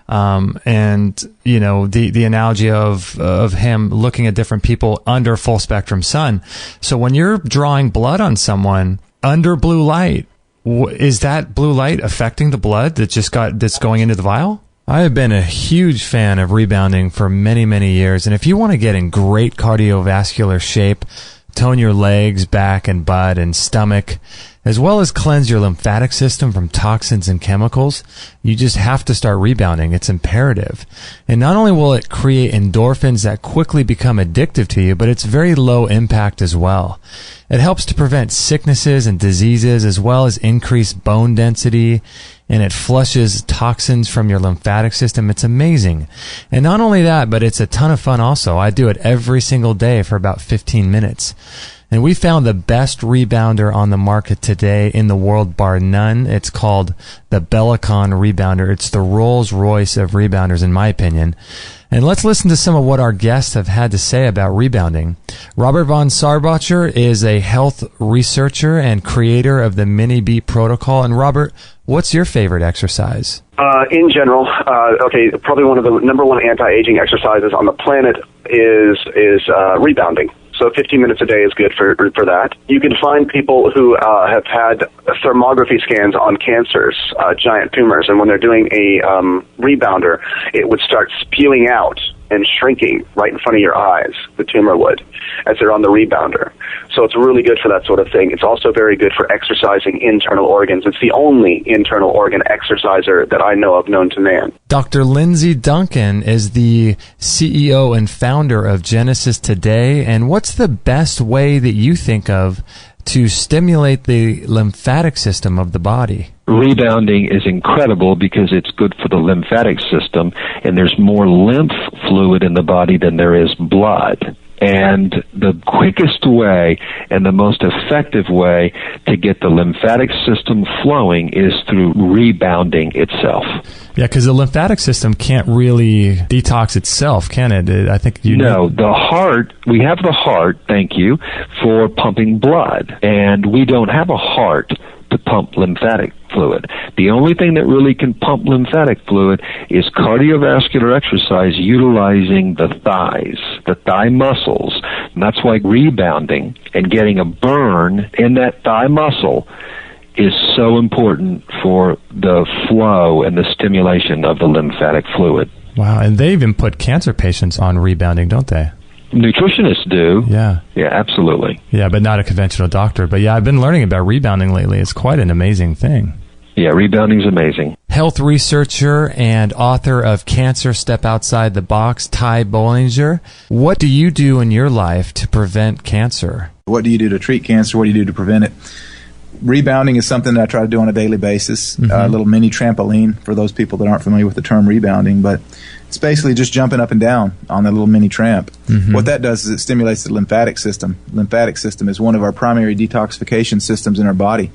the analogy of him looking at different people under full spectrum sun. So when you're drawing blood on someone under blue light, is that blue light affecting the blood that's going into the vial? I have been a huge fan of rebounding for many, many years, and if you want to get in great cardiovascular shape, tone your legs, back, and butt, and stomach, as well as cleanse your lymphatic system from toxins and chemicals, you just have to start rebounding. It's imperative. And not only will it create endorphins that quickly become addictive to you, but it's very low impact as well. It helps to prevent sicknesses and diseases as well as increase bone density, and it flushes toxins from your lymphatic system. It's amazing. And not only that, but it's a ton of fun also. I do it every single day for about 15 minutes. And we found the best rebounder on the market today in the world, bar none. It's called the Bellicon Rebounder. It's the Rolls Royce of rebounders, in my opinion. And let's listen to some of what our guests have had to say about rebounding. Robert von Sarbacher is a health researcher and creator of the Mini Beat protocol. And Robert, what's your favorite exercise? In general, probably one of the number one anti-aging exercises on the planet is rebounding. So 15 minutes a day is good for that. You can find people who have had thermography scans on cancers, giant tumors, and when they're doing a rebounder, it would start spewing out and shrinking right in front of your eyes, the tumor would, as they're on the rebounder. So it's really good for that sort of thing. It's also very good for exercising internal organs. It's the only internal organ exerciser that I know of known to man. Dr. Lindsay Duncan is the CEO and founder of Genesis Today. And what's the best way that you think of to stimulate the lymphatic system of the body? Rebounding is incredible because it's good for the lymphatic system, and there's more lymph fluid in the body than there is blood. And the quickest way and the most effective way to get the lymphatic system flowing is through rebounding itself. Yeah, because the lymphatic system can't really detox itself, can it? I think the heart, we have the heart, thank you, for pumping blood. And we don't have a heart to pump lymphatic fluid. The only thing that really can pump lymphatic fluid is cardiovascular exercise utilizing the thighs, the thigh muscles. And that's why rebounding and getting a burn in that thigh muscle is so important for the flow and the stimulation of the lymphatic fluid. Wow, and they even put cancer patients on rebounding, don't they? Nutritionists do. Yeah. Yeah, absolutely. Yeah, but not a conventional doctor. But yeah, I've been learning about rebounding lately. It's quite an amazing thing. Yeah, rebounding's amazing. Health researcher and author of Cancer Step Outside the Box, Ty Bollinger. What do you do in your life to prevent cancer? What do you do to treat cancer? What do you do to prevent it? Rebounding is something that I try to do on a daily basis. A little mini trampoline for those people that aren't familiar with the term rebounding, but it's basically just jumping up and down on that little mini tramp. What that does is it stimulates the lymphatic system. Lymphatic system is one of our primary detoxification systems in our body,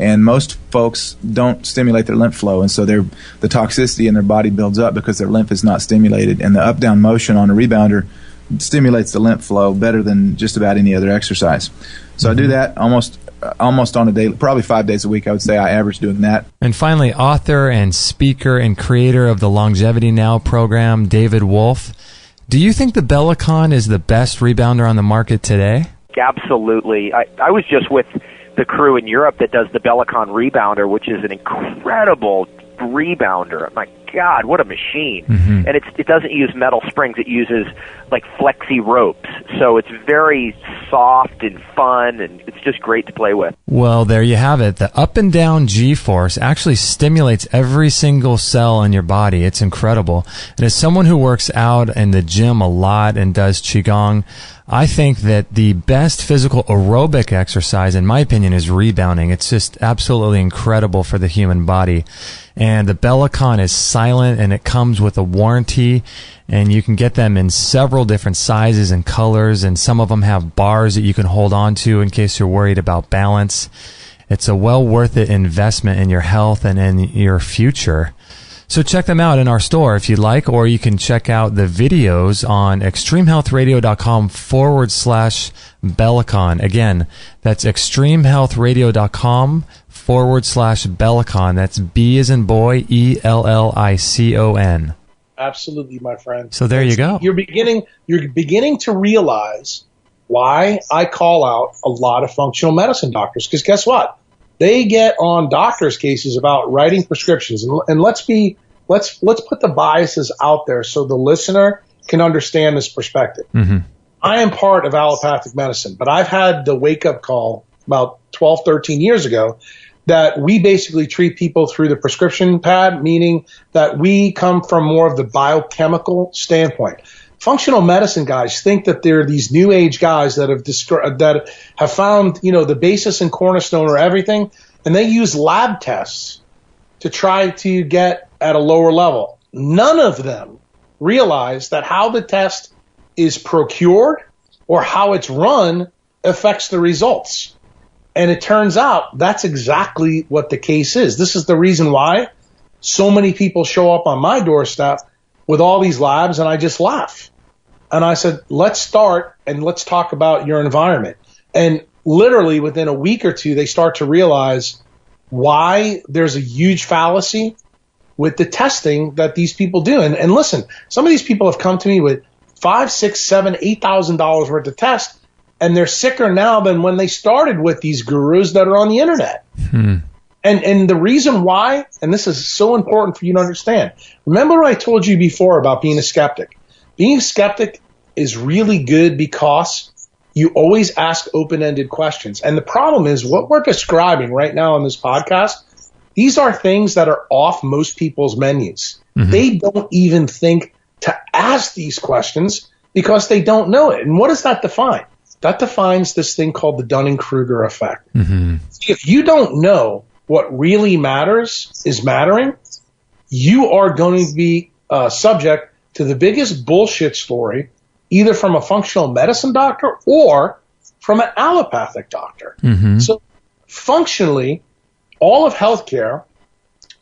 and most folks don't stimulate their lymph flow, and so the toxicity in their body builds up because their lymph is not stimulated, and the up-down motion on a rebounder stimulates the lymph flow better than just about any other exercise. So I do that almost on a daily, probably 5 days a week, I would say I average doing that. And finally, author and speaker and creator of the Longevity Now program, David Wolf. Do you think the Bellicon is the best rebounder on the market today? Absolutely. I was just with the crew in Europe that does the Bellicon rebounder, which is an incredible rebounder. My God, what a machine. And it doesn't use metal springs. It uses like flexi ropes. So it's very soft and fun, and it's just great to play with. Well, there you have it. The up and down G-force actually stimulates every single cell in your body. It's incredible. And as someone who works out in the gym a lot and does Qigong, I think that the best physical aerobic exercise, in my opinion, is rebounding. It's just absolutely incredible for the human body. And the Bellicon is silent, and it comes with a warranty, and you can get them in several different sizes and colors, and some of them have bars that you can hold on to in case you're worried about balance. It's a well worth it investment in your health and in your future. So check them out in our store if you'd like, or you can check out the videos on extremehealthradio.com/Bellicon. Again, that's extremehealthradio.com/Bellicon. That's B as in boy, ELLICON. Absolutely, my friend. So there you go. You're beginning to realize why I call out a lot of functional medicine doctors, because guess what? They get on doctors' cases about writing prescriptions, and let's put the biases out there so the listener can understand this perspective. I am part of allopathic medicine, but I've had the wake-up call about 12, 13 years ago that we basically treat people through the prescription pad, meaning that we come from more of the biochemical standpoint. Functional medicine guys think that they're these new age guys that have found, the basis and cornerstone or everything, and they use lab tests to try to get at a lower level. None of them realize that how the test is procured or how it's run affects the results. And it turns out that's exactly what the case is. This is the reason why so many people show up on my doorstep with all these labs, and I just laugh. And I said, let's start and let's talk about your environment. And literally within a week or two, they start to realize why there's a huge fallacy with the testing that these people do. And listen, some of these people have come to me with $5,000, $6,000, $7,000, $8,000 worth of tests, and they're sicker now than when they started with these gurus that are on the internet. And the reason why, and this is so important for you to understand, remember what I told you before about being a skeptic. Being a skeptic is really good because you always ask open-ended questions. And the problem is what we're describing right now on this podcast, these are things that are off most people's menus. They don't even think to ask these questions because they don't know it. And what does that define? That defines this thing called the Dunning-Kruger Effect. If you don't know what really matters is mattering, you are going to be subject to the biggest bullshit story, either from a functional medicine doctor or from an allopathic doctor. So functionally, all of healthcare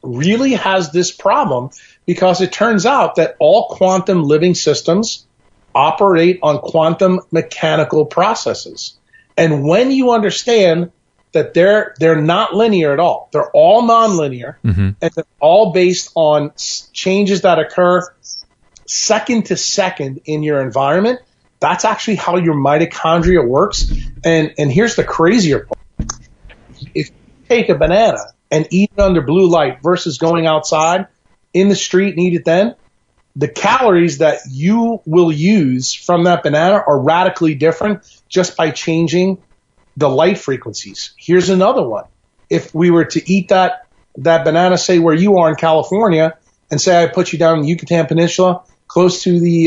really has this problem because it turns out that all quantum living systems operate on quantum mechanical processes. And when you understand that they're not linear at all, they're all nonlinear, and they're all based on changes that occur second to second in your environment, that's actually how your mitochondria works. And here's the crazier part. If you take a banana and eat it under blue light versus going outside in the street and eat it then, the calories that you will use from that banana are radically different just by changing the light frequencies. Here's another one. If we were to eat that banana, say where you are in California, and say I put you down in the Yucatan Peninsula close to the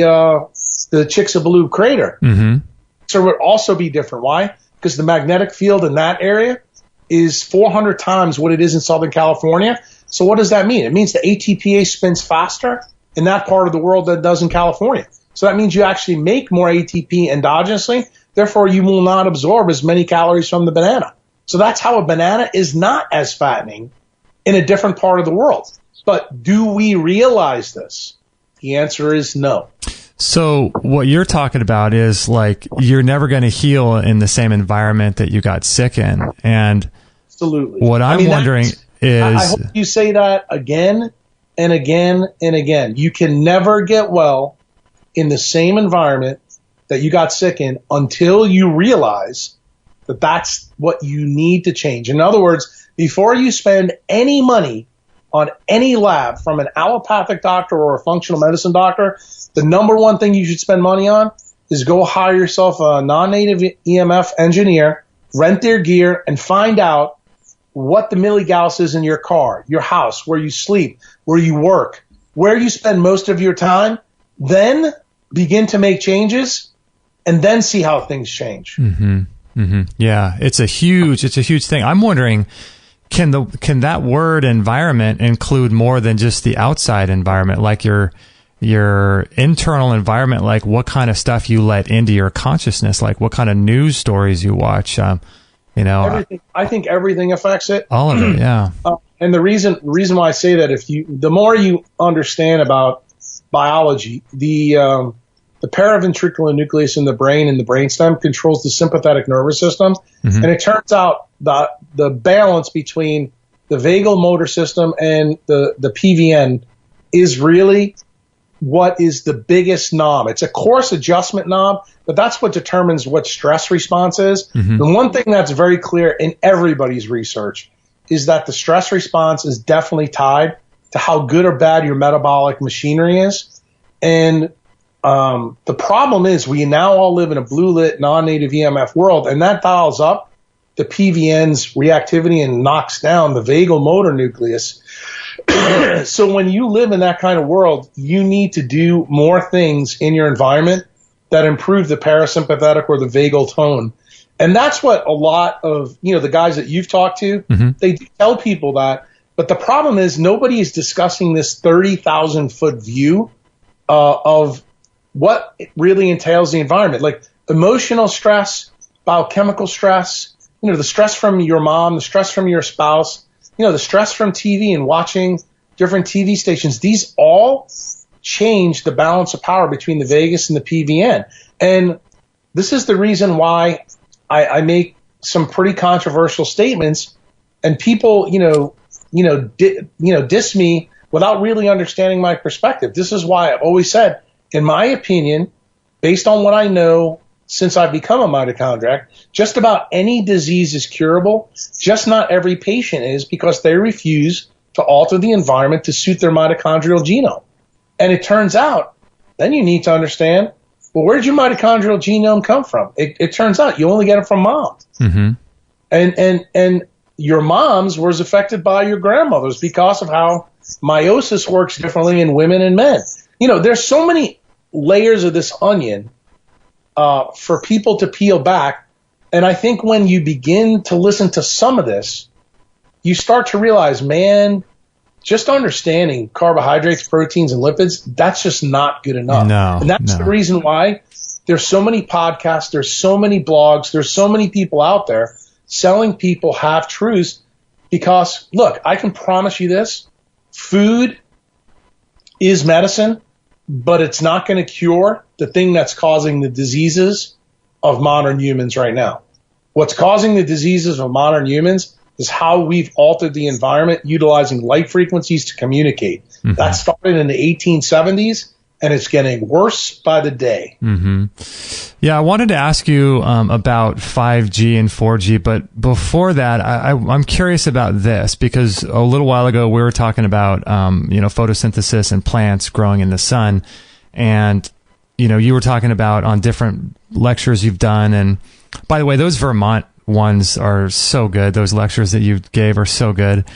Chicxulub crater, so it would also be different. Why? Because the magnetic field in that area is 400 times what it is in Southern California. So what does that mean? It means the ATPase spins faster in that part of the world than it does in California. So that means you actually make more ATP endogenously. Therefore, you will not absorb as many calories from the banana. So that's how a banana is not as fattening in a different part of the world. But do we realize this? The answer is no. So what you're talking about is like you're never going to heal in the same environment that you got sick in. And absolutely. What I'm wondering is... I hope you say that again and again and again. You can never get well in the same environment that you got sick in until you realize that that's what you need to change. In other words, before you spend any money on any lab from an allopathic doctor or a functional medicine doctor, the number one thing you should spend money on is go hire yourself a non-native EMF engineer, rent their gear, and find out what the milligauss is in your car, your house, where you sleep, where you work, where you spend most of your time. Then begin to make changes and then see how things change. Yeah, it's a huge thing. I'm wondering, can that word environment include more than just the outside environment, like your internal environment, like what kind of stuff you let into your consciousness, like what kind of news stories you watch, everything. I think everything affects it. All of it, yeah. And the reason why I say that, the more you understand about biology, the paraventricular nucleus in the brain and the brainstem controls the sympathetic nervous system. And it turns out that the balance between the vagal motor system and the PVN is really what is the biggest knob. It's a coarse adjustment knob, but that's what determines what stress response is. The one thing that's very clear in everybody's research is that the stress response is definitely tied to how good or bad your metabolic machinery is. And the problem is we now all live in a blue-lit, non-native EMF world, and that dials up the PVN's reactivity and knocks down the vagal motor nucleus. So when you live in that kind of world, you need to do more things in your environment that improve the parasympathetic or the vagal tone. And that's what a lot of, the guys that you've talked to, they do tell people that. But the problem is nobody is discussing this 30,000-foot view of what it really entails the environment, like emotional stress, biochemical stress, the stress from your mom, the stress from your spouse, the stress from TV and watching different TV stations. These all change the balance of power between the vagus and the PVN. And this is the reason why I make some pretty controversial statements, and people, diss me without really understanding my perspective. This is why I've always said, in my opinion, based on what I know since I've become a mitochondriac, just about any disease is curable, just not every patient is, because they refuse to alter the environment to suit their mitochondrial genome. And it turns out, then you need to understand, well, where did your mitochondrial genome come from? It turns out you only get it from mom. Mm-hmm. And your mom's was affected by your grandmother's because of how meiosis works differently in women and men. There's so many layers of this onion for people to peel back. And I think when you begin to listen to some of this, you start to realize, man, just understanding carbohydrates, proteins, and lipids, that's just not good enough. And that's the reason why there's so many podcasts, there's so many blogs, there's so many people out there selling people half-truths, because, look, I can promise you this, food is medicine, but it's not going to cure the thing that's causing the diseases of modern humans right now. What's causing the diseases of modern humans is how we've altered the environment utilizing light frequencies to communicate. Mm-hmm. That started in the 1870s, and it's getting worse by the day. Mm-hmm. Yeah, I wanted to ask you about 5G and 4G, but before that, I'm curious about this, because a little while ago we were talking about photosynthesis and plants growing in the sun, and you were talking about on different lectures you've done. And by the way, those Vermont ones are so good. Those lectures that you gave are so good.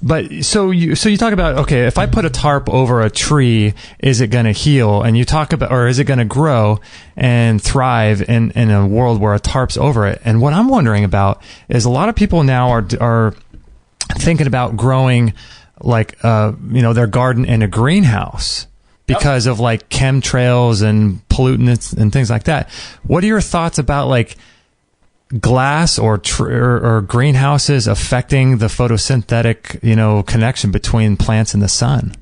But so you talk about, okay, if I put a tarp over a tree, is it going to heal? And you talk about, or is it going to grow and thrive in a world where a tarp's over it? And what I'm wondering about is a lot of people now are thinking about growing their garden in a greenhouse because of like chemtrails and pollutants and things like that. What are your thoughts about glass or greenhouses affecting the photosynthetic, connection between plants and the sun?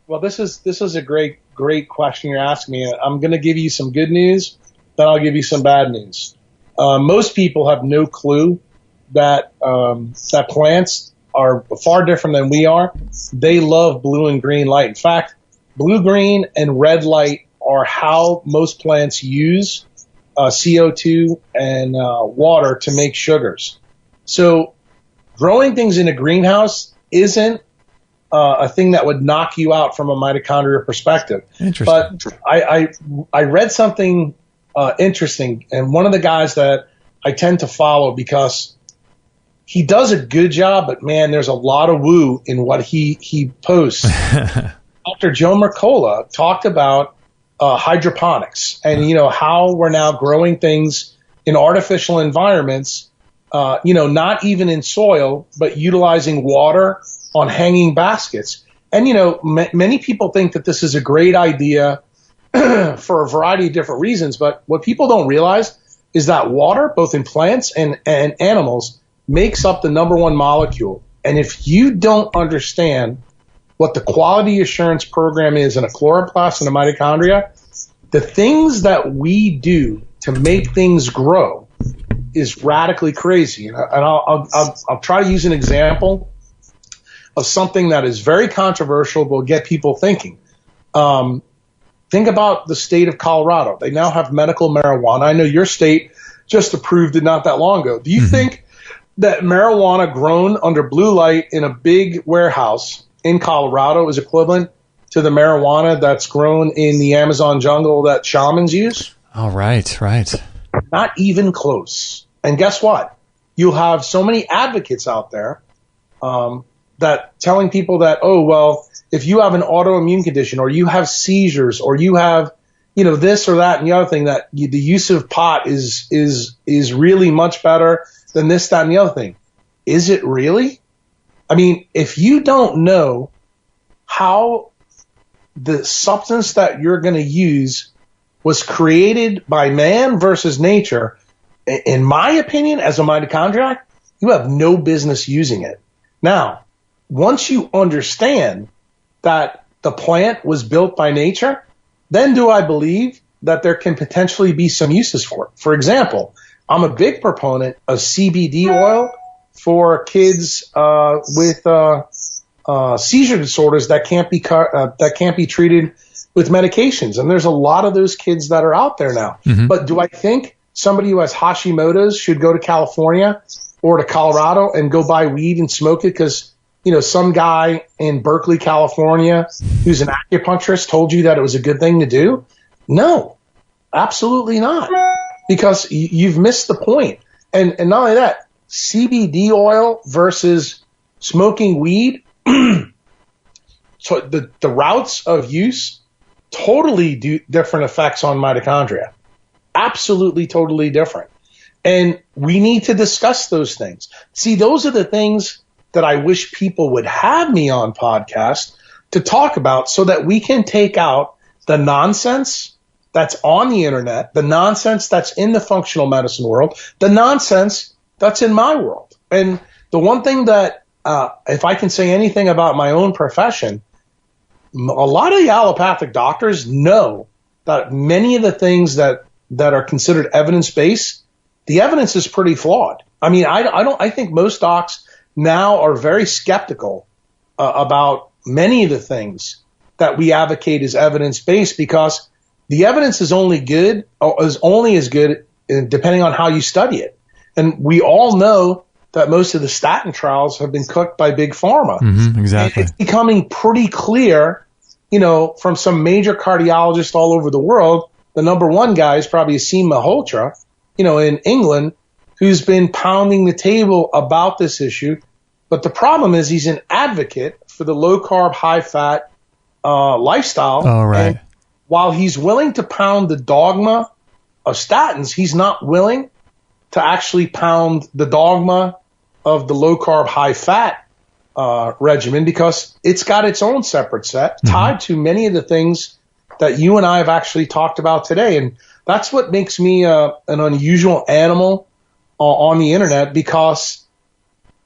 Well, this is a great question you're asking me. I'm going to give you some good news, then I'll give you some bad news. Most people have no clue that plants are far different than we are. They love blue and green light. In fact, blue, green, and red light are how most plants use CO2 and water to make sugars. So growing things in a greenhouse isn't a thing that would knock you out from a mitochondrial perspective. Interesting. But I read something interesting, and one of the guys that I tend to follow because he does a good job, but man, there's a lot of woo in what he posts. Dr. Joe Mercola talked about hydroponics and, how we're now growing things in artificial environments, not even in soil, but utilizing water on hanging baskets. And, many people think that this is a great idea for a variety of different reasons. But what people don't realize is that water, both in plants and animals, makes up the number one molecule. And if you don't understand what the quality assurance program is in a chloroplast and a mitochondria, the things that we do to make things grow is radically crazy. And I'll try to use an example of something that is very controversial but will get people thinking. Think about the state of Colorado. They now have medical marijuana. I know your state just approved it not that long ago. Do you think that marijuana grown under blue light in a big warehouse in Colorado is equivalent to the marijuana that's grown in the Amazon jungle that shamans use? Oh, right. Not even close. And guess what? You'll have so many advocates out there that telling people that, oh, well, if you have an autoimmune condition or you have seizures or you have, this or that and the other thing, that the use of pot is really much better than this, that, and the other thing. Is it really? I mean, if you don't know how the substance that you're going to use was created by man versus nature, in my opinion, as a mitochondriac, you have no business using it. Now, once you understand that the plant was built by nature, then do I believe that there can potentially be some uses for it. For example, I'm a big proponent of CBD oil for kids with seizure disorders that can't be treated with medications. And there's a lot of those kids that are out there now. Mm-hmm. But do I think somebody who has Hashimoto's should go to California or to Colorado and go buy weed and smoke it because, some guy in Berkeley, California, who's an acupuncturist told you that it was a good thing to do? No, absolutely not. Because you've missed the point. And not only that, CBD oil versus smoking weed, so the routes of use totally different effects on mitochondria. Absolutely, totally different. And we need to discuss those things. See, those are the things that I wish people would have me on podcast to talk about so that we can take out the nonsense that's on the internet, the nonsense that's in the functional medicine world, the nonsense that's in my world. And the one thing that, if I can say anything about my own profession, a lot of the allopathic doctors know that many of the things that are considered evidence-based, the evidence is pretty flawed. I mean, I think most docs now are very skeptical about many of the things that we advocate as evidence-based because the evidence is only as good depending on how you study it. And we all know that most of the statin trials have been cooked by big pharma. Mm-hmm, exactly. And it's becoming pretty clear, from some major cardiologists all over the world. The number one guy is probably Asim Malhotra, in England, who's been pounding the table about this issue. But the problem is he's an advocate for the low-carb, high-fat lifestyle. Oh, right. And while he's willing to pound the dogma of statins, he's not willing to actually pound the dogma of the low-carb, high-fat regimen because it's got its own separate set tied to many of the things that you and I have actually talked about today. And that's what makes me an unusual animal on the internet because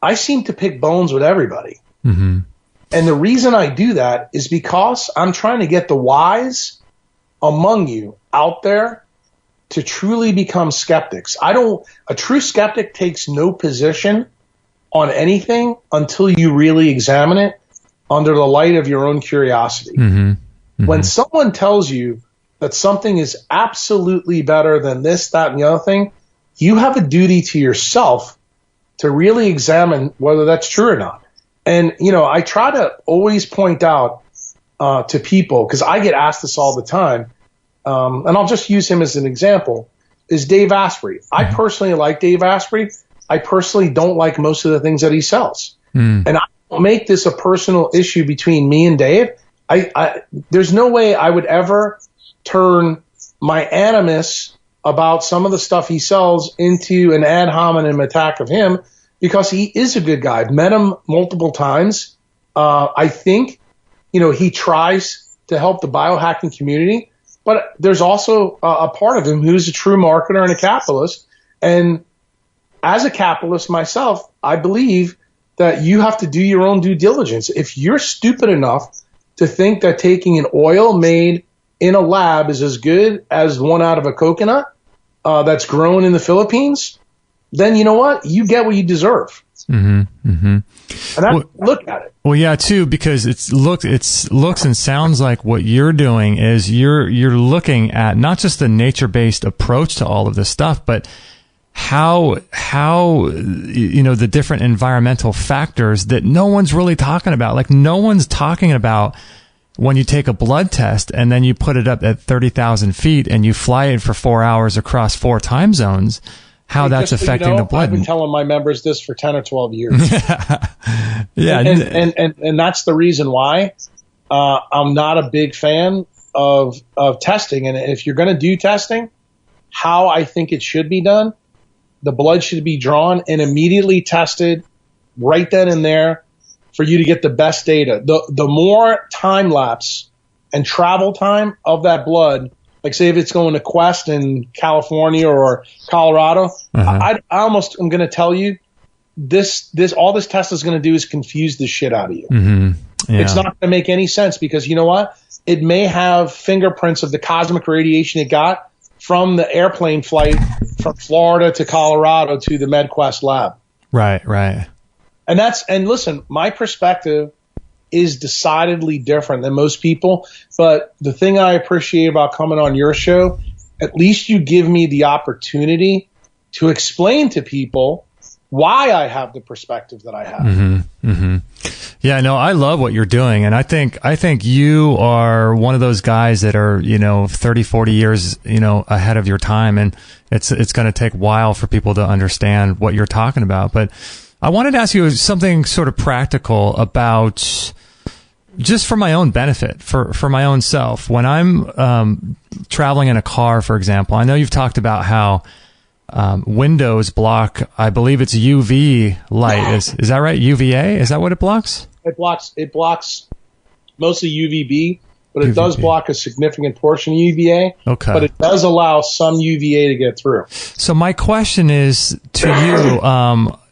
I seem to pick bones with everybody. Mm-hmm. And the reason I do that is because I'm trying to get the wise among you out there to truly become skeptics. A true skeptic takes no position on anything until you really examine it under the light of your own curiosity. Mm-hmm. Mm-hmm. When someone tells you that something is absolutely better than this, that, and the other thing, you have a duty to yourself to really examine whether that's true or not. And, I try to always point out to people, because I get asked this all the time, and I'll just use him as an example, is Dave Asprey. I personally like Dave Asprey. I personally don't like most of the things that he sells. And I don't make this a personal issue between me and Dave. There's no way I would ever turn my animus about some of the stuff he sells into an ad hominem attack of him because he is a good guy. I've met him multiple times. I think, he tries to help the biohacking community, but there's also a part of him who's a true marketer and a capitalist. And as a capitalist myself, I believe that you have to do your own due diligence. If you're stupid enough to think that taking an oil made in a lab is as good as one out of a coconut that's grown in the Philippines, then you know what? You get what you deserve. Mm-hmm, mm-hmm. And look at it. Well, yeah, too, because it looks and sounds like what you're doing is you're looking at not just the nature-based approach to all of this stuff, but how the different environmental factors that no one's really talking about. Like no one's talking about when you take a blood test and then you put it up at 30,000 feet and you fly it for 4 hours across 4 time zones, how that's affecting the blood. I've been telling my members this for 10 or 12 years. Yeah. And that's the reason why I'm not a big fan of testing. And if you're going to do testing, how I think it should be done, the blood should be drawn and immediately tested right then and there for you to get the best data. The more time lapse and travel time of that blood, like say if it's going to Quest in California or Colorado, I almost am going to tell you all this test is going to do is confuse the shit out of you. Mm-hmm. Yeah. It's not going to make any sense because you know what? It may have fingerprints of the cosmic radiation it got from the airplane flight from Florida to Colorado to the MedQuest lab. Right. And listen, my perspective is decidedly different than most people. But the thing I appreciate about coming on your show, at least you give me the opportunity to explain to people why I have the perspective that I have. Mm-hmm. Mm-hmm. Yeah, no, I love what you're doing. And I think you are one of those guys that are, 30, 40 years, ahead of your time. And it's going to take a while for people to understand what you're talking about. But I wanted to ask you something sort of practical about just for my own benefit, for my own self. When I'm traveling in a car, for example, I know you've talked about how windows block, I believe it's UV light. Is that right? UVA? Is that what it blocks? It blocks mostly UVB, but it does block a significant portion of UVA. Okay. But it does allow some UVA to get through. So my question is to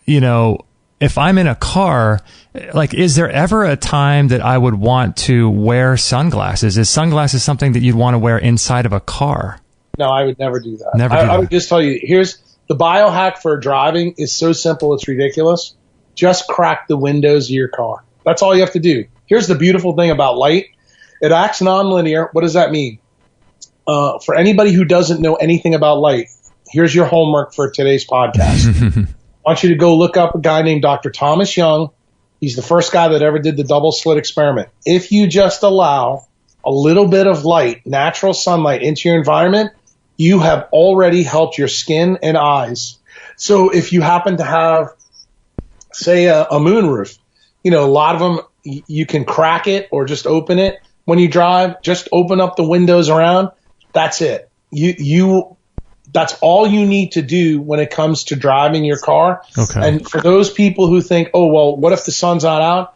you, if I'm in a car, like, is there ever a time that I would want to wear sunglasses? Is sunglasses something that you'd want to wear inside of a car? No, I would never do that. I would just tell you, here's the biohack for driving is so simple, it's ridiculous. Just crack the windows of your car. That's all you have to do. Here's the beautiful thing about light. It acts nonlinear. What does that mean? For anybody who doesn't know anything about light, here's your homework for today's podcast. I want you to go look up a guy named Dr. Thomas Young. He's the first guy that ever did the double slit experiment. If you just allow a little bit of light, natural sunlight into your environment, you have already helped your skin and eyes. So if you happen to have, say, a moonroof, a lot of them, you can crack it or just open it. When you drive, just open up the windows around. That's it. That's all you need to do when it comes to driving your car. Okay. And for those people who think, oh, well, what if the sun's not out?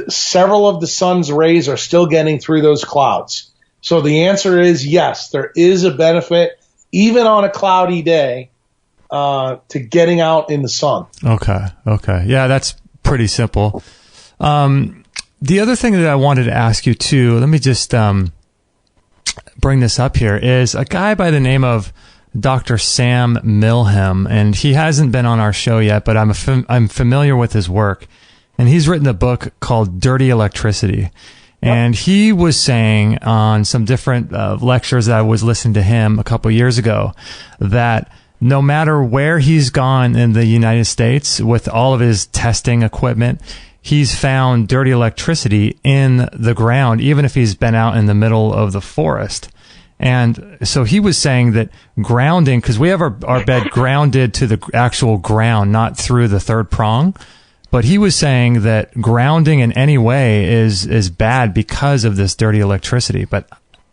Several of the sun's rays are still getting through those clouds. So the answer is yes, there is a benefit, even on a cloudy day, to getting out in the sun. Okay. Yeah, that's pretty simple. The other thing that I wanted to ask you too, let me just bring this up here, is a guy by the name of Dr. Sam Milham, and he hasn't been on our show yet, but I'm familiar with his work, and he's written a book called Dirty Electricity. And he was saying on some different lectures that I was listening to him a couple years ago that no matter where he's gone in the United States with all of his testing equipment, he's found dirty electricity in the ground, even if he's been out in the middle of the forest. And so he was saying that grounding, because we have our bed grounded to the actual ground, not through the third prong. But he was saying that grounding in any way is bad because of this dirty electricity. But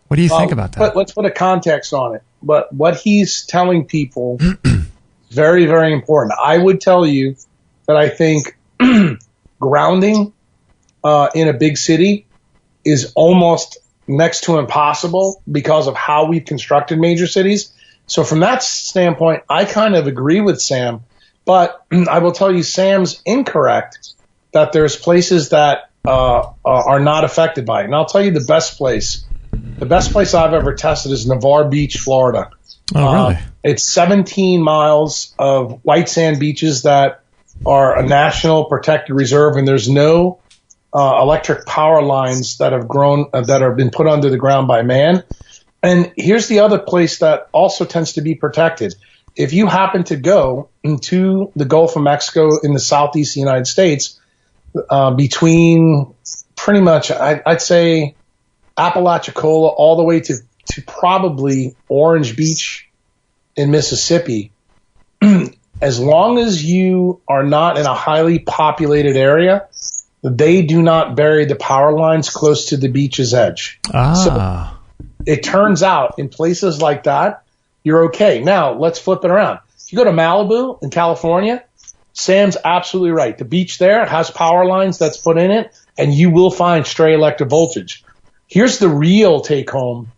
what do you think about that? Let's put a context on it. But what he's telling people is very, very important. I would tell you that I think grounding in a big city is almost next to impossible because of how we've constructed major cities. So from that standpoint, I kind of agree with Sam. But I will tell you, Sam's incorrect that there's places that are not affected by it. And I'll tell you the best place. The best place I've ever tested is Navarre Beach, Florida. Oh, really? It's 17 miles of white sand beaches that are a national protected reserve, and there's no electric power lines that have been put under the ground by man. And here's the other place that also tends to be protected. If you happen to go into the Gulf of Mexico in the southeast of the United States, between pretty much, I'd say, Apalachicola all the way to probably Orange Beach in Mississippi, as long as you are not in a highly populated area, they do not bury the power lines close to the beach's edge. So it turns out in places like that, you're okay. Now, let's flip it around. If you go to Malibu in California, Sam's absolutely right. The beach there has power lines that's put in it, and you will find stray electric voltage. Here's the real take-home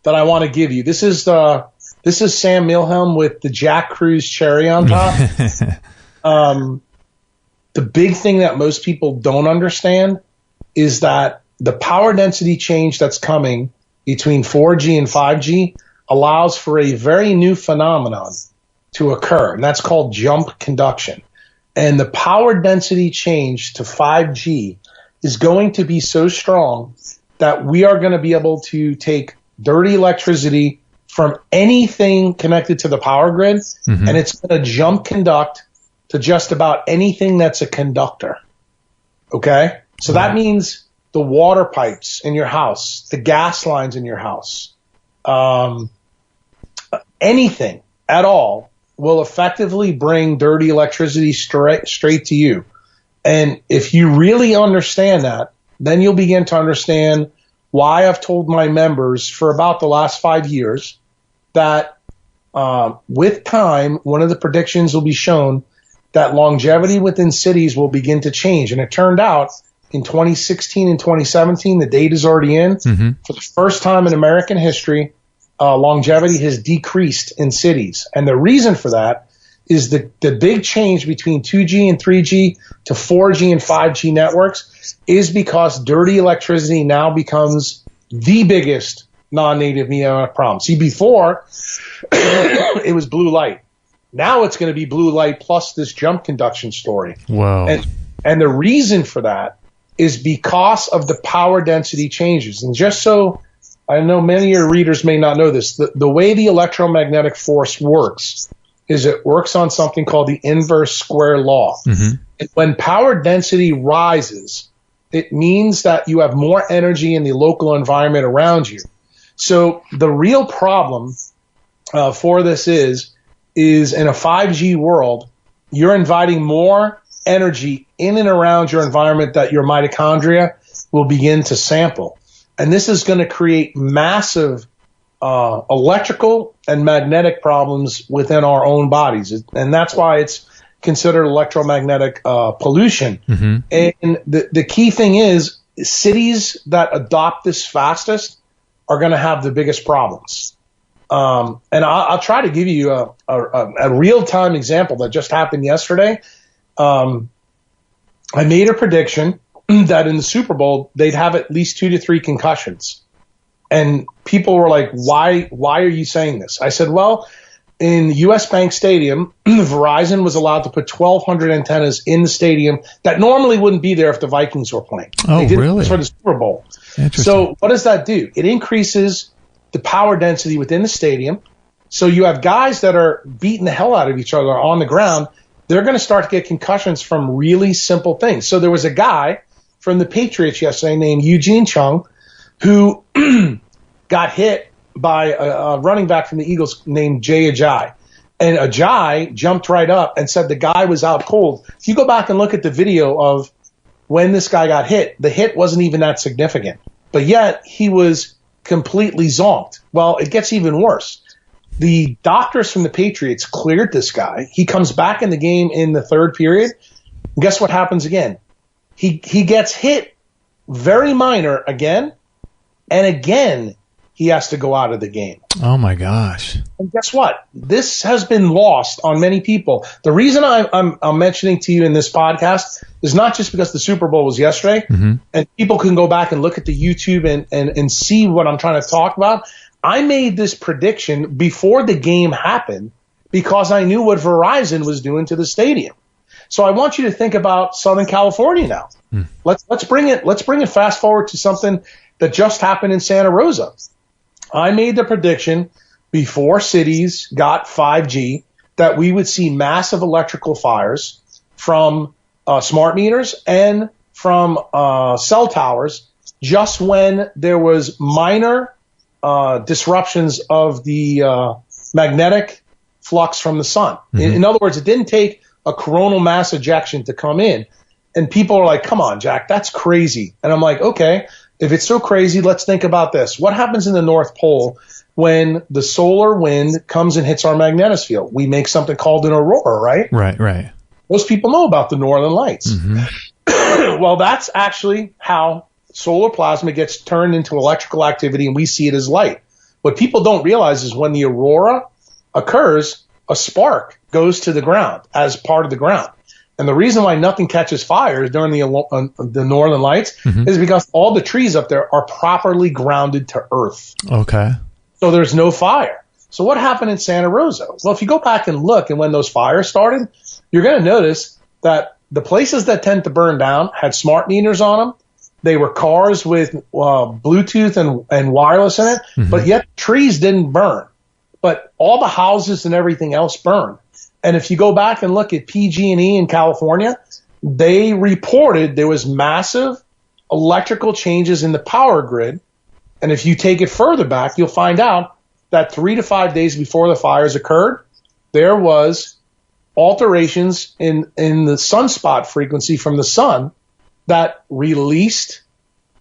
that I want to give you. This is Sam Milham with the Jack Kruse cherry on top. The big thing that most people don't understand is that the power density change that's coming between 4G and 5G allows for a very new phenomenon to occur, and that's called jump conduction. And the power density change to 5G is going to be so strong that we are going to be able to take dirty electricity from anything connected to the power grid, and it's going to jump conduct to just about anything that's a conductor. Okay? So that means the water pipes in your house, the gas lines in your house, anything at all will effectively bring dirty electricity straight to you. And if you really understand that, then you'll begin to understand why I've told my members for about the last 5 years that with time, one of the predictions will be shown that longevity within cities will begin to change. And it turned out in 2016 and 2017, the data's already in. For the first time in American history, longevity has decreased in cities. And the reason for that is the big change between 2G and 3G to 4G and 5G networks is because dirty electricity now becomes the biggest non-native meiotic problem. See, before, it was blue light. Now it's going to be blue light plus this jump conduction story. Wow. And the reason for that is because of the power density changes. And just so I know many of your readers may not know this, the way the electromagnetic force works is it works on something called the inverse square law. And when power density rises, it means that you have more energy in the local environment around you. So the real problem for this is in a 5G world, you're inviting more energy in and around your environment that your mitochondria will begin to sample. And this is going to create massive electrical and magnetic problems within our own bodies. And that's why it's considered electromagnetic pollution. And the key thing is cities that adopt this fastest are going to have the biggest problems. And I'll try to give you a real-time example that just happened yesterday. I made a prediction that in the Super Bowl, they'd have at least 2 to 3 concussions. And people were like, why are you saying this? I said, well, in US Bank Stadium, Verizon was allowed to put 1,200 antennas in the stadium that normally wouldn't be there if the Vikings were playing. Oh, they did really? it for the Super Bowl. So what does that do? It increases the power density within the stadium. So you have guys that are beating the hell out of each other on the ground. They're going to start to get concussions from really simple things. So there was a guy from the Patriots yesterday named Eugene Chung who got hit by a running back from the Eagles named Jay Ajayi. And Ajayi jumped right up and said the guy was out cold. If you go back and look at the video of when this guy got hit, the hit wasn't even that significant. But yet he was completely zonked. Well, it gets even worse. The doctors from the Patriots cleared this guy. He comes back in the game in the third period. And guess what happens again? He gets hit very minor again, and again he has to go out of the game. Oh, my gosh. And guess what? This has been lost on many people. The reason I'm mentioning to you in this podcast is not just because the Super Bowl was yesterday, and people can go back and look at the YouTube and see what I'm trying to talk about. I made this prediction before the game happened because I knew what Verizon was doing to the stadium. So I want you to think about Southern California now. Let's bring it fast forward to something that just happened in Santa Rosa. I made the prediction before cities got 5G that we would see massive electrical fires from smart meters and from cell towers just when there was minor disruptions of the magnetic flux from the sun. In other words, it didn't take a coronal mass ejection to come in. And people are like, come on, Jack, that's crazy. And I'm like, okay, if it's so crazy, let's think about this. What happens in the North Pole when the solar wind comes and hits our magnetosphere? We make something called an aurora, right? Right. Most people know about the Northern Lights. Well, that's actually how solar plasma gets turned into electrical activity, and we see it as light. What people don't realize is when the aurora occurs, a spark goes to the ground as part of the ground. And the reason why nothing catches fire during the Northern Lights is because all the trees up there are properly grounded to earth. Okay. So there's no fire. So what happened in Santa Rosa? Well, if you go back and look, and when those fires started, you're going to notice that the places that tend to burn down had smart meters on them. They were cars with Bluetooth and wireless in it, but yet trees didn't burn. But all the houses and everything else burned. And if you go back and look at PG&E in California, they reported there was massive electrical changes in the power grid. And if you take it further back, you'll find out that 3 to 5 days before the fires occurred, there was alterations in the sunspot frequency from the sun that released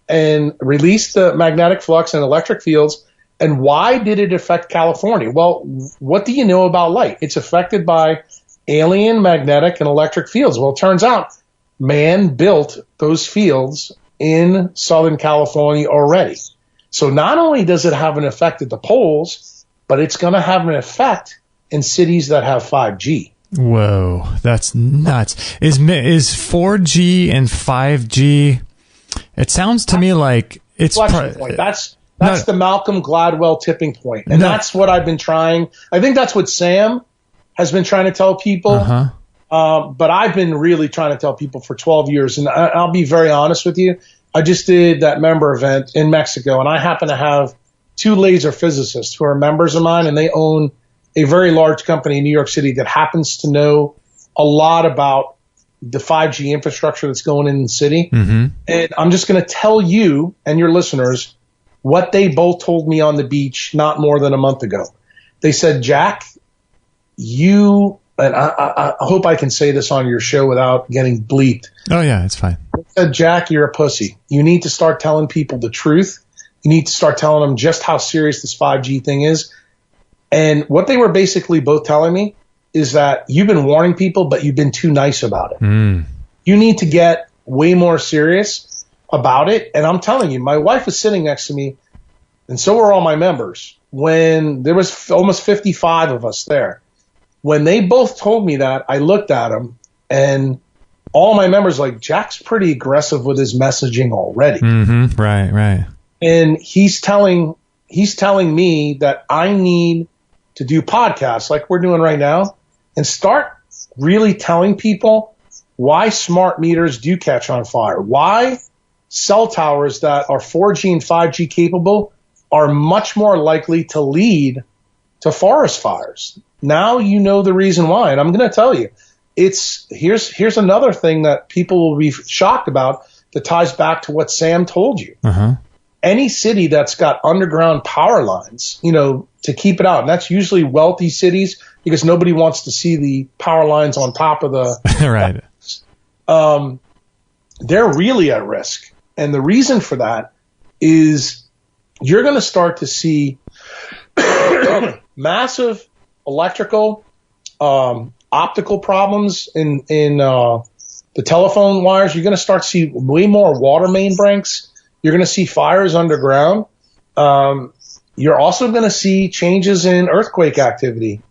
the magnetic flux and electric fields. And why did it affect California? Well, what do you know about light? It's affected by alien magnetic and electric fields. Well, it turns out man built those fields in Southern California already. So not only does it have an effect at the poles, but it's going to have an effect in cities that have 5G. Whoa, that's nuts. Is 4G and 5G, it sounds to me like it's... That's the Malcolm Gladwell tipping point. And that's what I've been trying. I think that's what Sam has been trying to tell people. But I've been really trying to tell people for 12 years. And I'll be very honest with you. I just did that member event in Mexico, and I happen to have 2 laser physicists who are members of mine, and they own a very large company in New York City that happens to know a lot about the 5G infrastructure that's going in the city. And I'm just going to tell you and your listeners what they both told me on the beach not more than a month ago. They said, Jack, and I hope I can say this on your show without getting bleeped. Oh, yeah, it's fine. They said, Jack, you're a pussy. You need to start telling people the truth. You need to start telling them just how serious this 5G thing is. And what they were basically both telling me is that you've been warning people, but you've been too nice about it. You need to get way more serious about it. And I'm telling you, my wife was sitting next to me, and so were all my members, when there was almost 55 of us there. When they both told me that, I looked at them, and all my members like, Jack's pretty aggressive with his messaging already. Right. And he's telling me that I need to do podcasts like we're doing right now and start really telling people why smart meters do catch on fire, why cell towers that are 4G and 5G capable are much more likely to lead to forest fires. Now you know the reason why, and I'm going to tell you. Here's another thing that people will be shocked about that ties back to what Sam told you. Any city that's got underground power lines, to keep it out, and that's usually wealthy cities because nobody wants to see the power lines on top of the right. They're really at risk. And the reason for that is you're going to start to see massive electrical, optical problems in the telephone wires. You're going to start to see way more water main breaks. You're going to see fires underground. You're also going to see changes in earthquake activity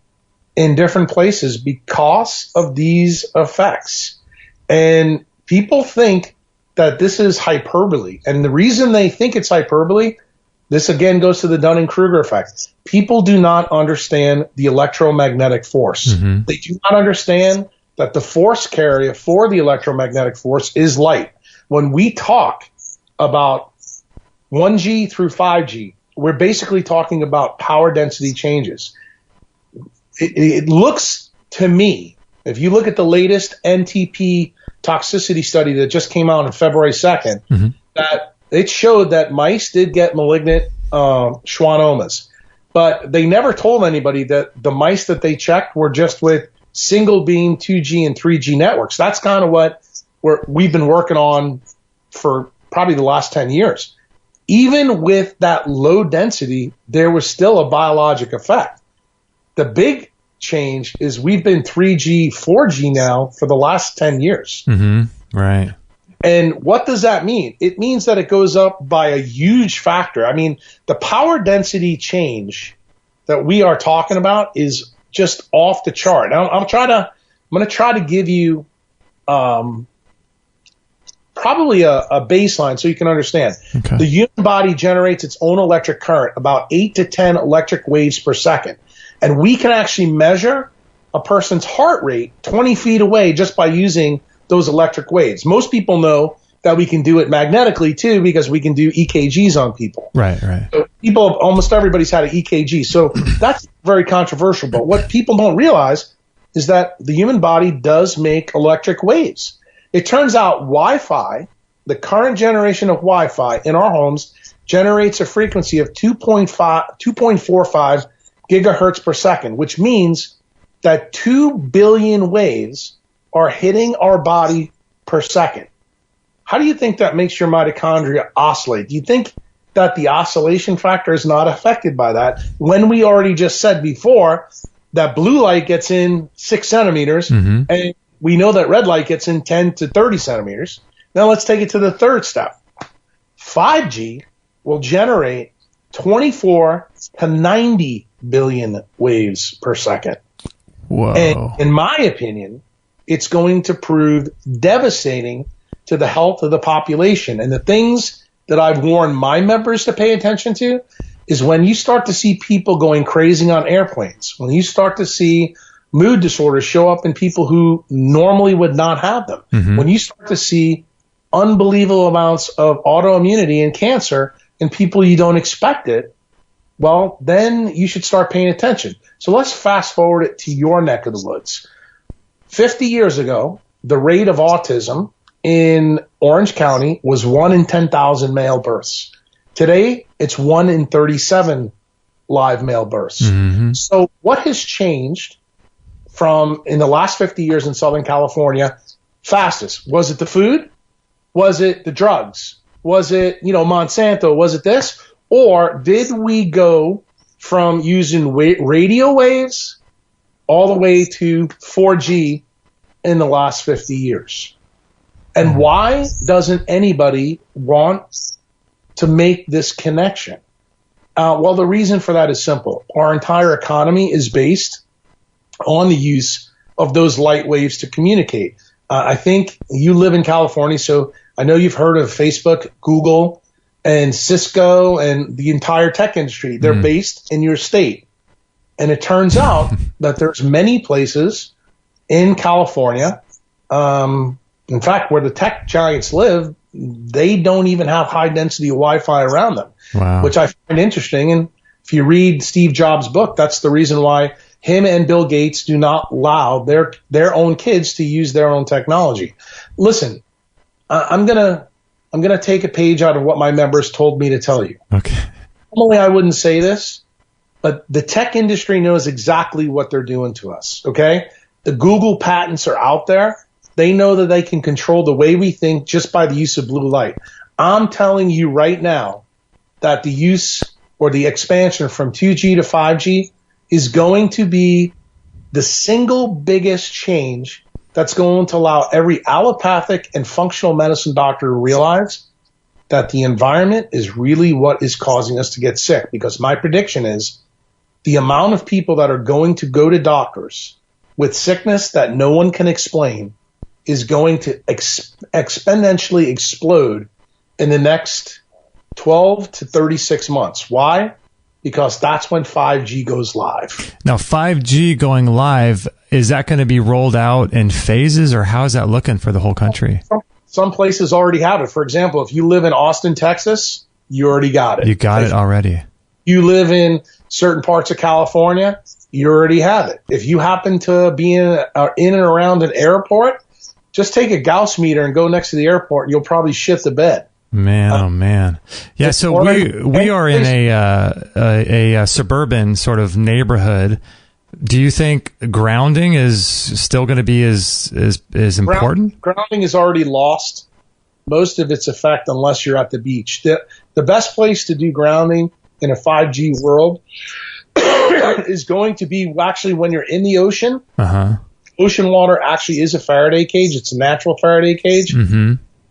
in different places because of these effects. And people think that this is hyperbole. And the reason they think it's hyperbole, this again goes to the Dunning-Kruger effect. People do not understand the electromagnetic force. They do not understand that the force carrier for the electromagnetic force is light. When we talk about 1G through 5G, we're basically talking about power density changes. It looks to me, if you look at the latest NTP toxicity study that just came out on February 2nd, that it showed that mice did get malignant schwannomas. But they never told anybody that the mice that they checked were just with single beam 2G and 3G networks. That's kind of what we've been working on for probably the last 10 years. Even with that low density, there was still a biologic effect. The big change is we've been 3G, 4G now for the last 10 years. Right. And what does that mean? It means that it goes up by a huge factor. I mean, the power density change that we are talking about is just off the chart. Now, I'm going to try to give you probably a baseline so you can understand. Okay. The human body generates its own electric current, about 8 to 10 electric waves per second. And we can actually measure a person's heart rate 20 feet away just by using those electric waves. Most people know that we can do it magnetically too, because we can do EKGs on people. Right. So almost everybody's had an EKG. So that's very controversial. But what people don't realize is that the human body does make electric waves. It turns out Wi-Fi, the current generation of Wi-Fi in our homes, generates a frequency of 2.45 gigahertz per second, which means that 2 billion waves are hitting our body per second. How do you think that makes your mitochondria oscillate? Do you think that the oscillation factor is not affected by that when we already just said before that blue light gets in 6 centimeters and we know that red light gets in 10 to 30 centimeters? Now let's take it to the third step. 5G will generate 24 to 90 billion waves per second. Whoa. And in my opinion, it's going to prove devastating to the health of the population. And the things that I've warned my members to pay attention to is when you start to see people going crazy on airplanes, when you start to see mood disorders show up in people who normally would not have them, when you start to see unbelievable amounts of autoimmunity and cancer in people you don't expect it, well, then you should start paying attention. So let's fast forward it to your neck of the woods. 50 years ago, the rate of autism in Orange County was 1 in 10,000 male births. Today, it's 1 in 37 live male births. So what has changed from in the last 50 years in Southern California fastest? Was it the food? Was it the drugs? Was it, Monsanto? Was it this? Or did we go from using radio waves all the way to 4G in the last 50 years? And why doesn't anybody want to make this connection? Well, the reason for that is simple. Our entire economy is based on the use of those light waves to communicate. I think you live in California, so I know you've heard of Facebook, Google, and Cisco and the entire tech industry. They're based in your state. And it turns out that there's many places in California, in fact, where the tech giants live, they don't even have high density Wi-Fi around them, which I find interesting. And if you read Steve Jobs' book, that's the reason why him and Bill Gates do not allow their own kids to use their own technology. Listen, I'm gonna take a page out of what my members told me to tell you. Okay. Normally I wouldn't say this, but the tech industry knows exactly what they're doing to us. Okay, the Google patents are out there. They know that they can control the way we think just by the use of blue light. I'm telling you right now that the use or the expansion from 2G to 5G is going to be the single biggest change that's going to allow every allopathic and functional medicine doctor to realize that the environment is really what is causing us to get sick. Because my prediction is the amount of people that are going to go to doctors with sickness that no one can explain is going to exponentially explode in the next 12 to 36 months. Why? Because that's when 5G goes live. Now, 5G going live, is that going to be rolled out in phases, or how is that looking for the whole country? Some places already have it. For example, if you live in Austin, Texas, you already got it. You got it already. You live in certain parts of California, you already have it. If you happen to be in and around an airport, just take a Gauss meter and go next to the airport, and you'll probably shit the bed. Man, oh man. Yeah, so we are in a suburban sort of neighborhood. Do you think grounding is still going to be as important? Grounding has already lost most of its effect unless you're at the beach. The best place to do grounding in a 5G world is going to be actually when you're in the ocean. Ocean water actually is a Faraday cage. It's a natural Faraday cage.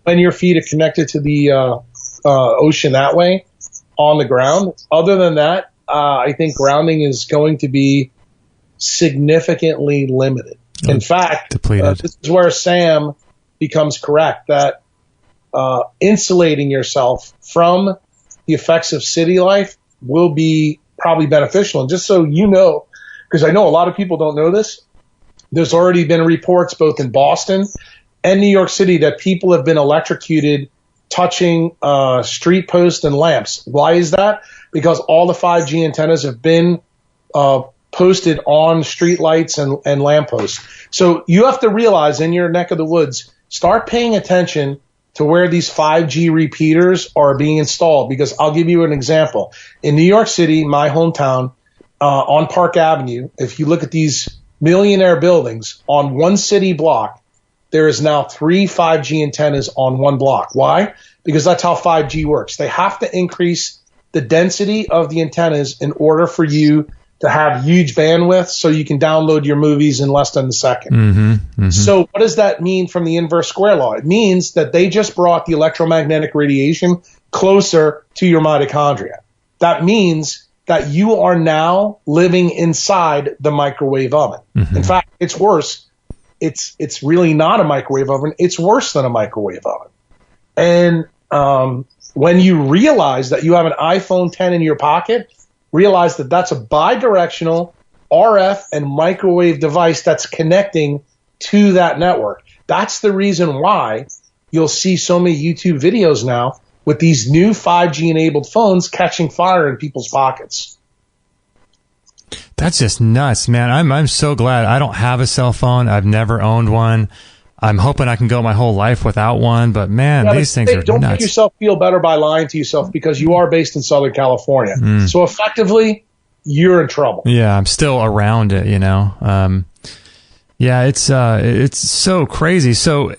When your feet are connected to the ocean that way on the ground. Other than that, I think grounding is going to be significantly limited. In fact, this is where Sam becomes correct, that insulating yourself from the effects of city life will be probably beneficial. And just so you know, because I know a lot of people don't know this, there's already been reports both in Boston and New York City that people have been electrocuted touching street posts and lamps. Why is that? Because all the 5G antennas have been posted on street lights and lampposts. So you have to realize, in your neck of the woods, start paying attention to where these 5G repeaters are being installed, because I'll give you an example. In New York City, my hometown, on Park Avenue, if you look at these millionaire buildings, on one city block, there is now 3 5G antennas on one block. Why? Because that's how 5G works. They have to increase the density of the antennas in order for you to have huge bandwidth so you can download your movies in less than a second. So what does that mean from the inverse square law? It means that they just brought the electromagnetic radiation closer to your mitochondria. That means that you are now living inside the microwave oven. In fact, it's worse. It's really not a microwave oven. It's worse than a microwave oven. And when you realize that you have an iPhone 10 in your pocket, realize that that's a bidirectional RF and microwave device that's connecting to that network. That's the reason why you'll see so many YouTube videos now with these new 5G-enabled phones catching fire in people's pockets. That's just nuts, man. I'm so glad I don't have a cell phone. I've never owned one. I'm hoping I can go my whole life without one, but man, these things are nuts. Don't make yourself feel better by lying to yourself, because you are based in Southern California. So effectively, you're in trouble. Yeah, I'm still around it, you know. Yeah, it's so crazy. So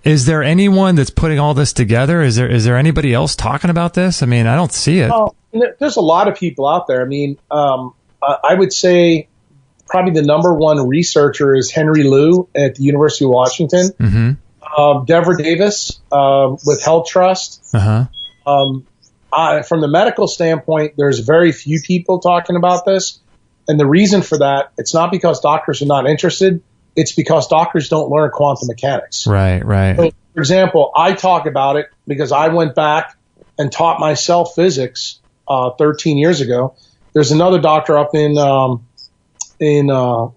is there anyone that's putting all this together? Is there anybody else talking about this? I mean, I don't see it. Well, there's a lot of people out there. I mean, I would say probably the number one researcher is Henry Liu at the University of Washington. Deborah Davis with Health Trust. From the medical standpoint, there's very few people talking about this. And the reason for that, it's not because doctors are not interested. It's because doctors don't learn quantum mechanics. Right. So, for example, I talk about it because I went back and taught myself physics 13 years ago. There's another doctor up in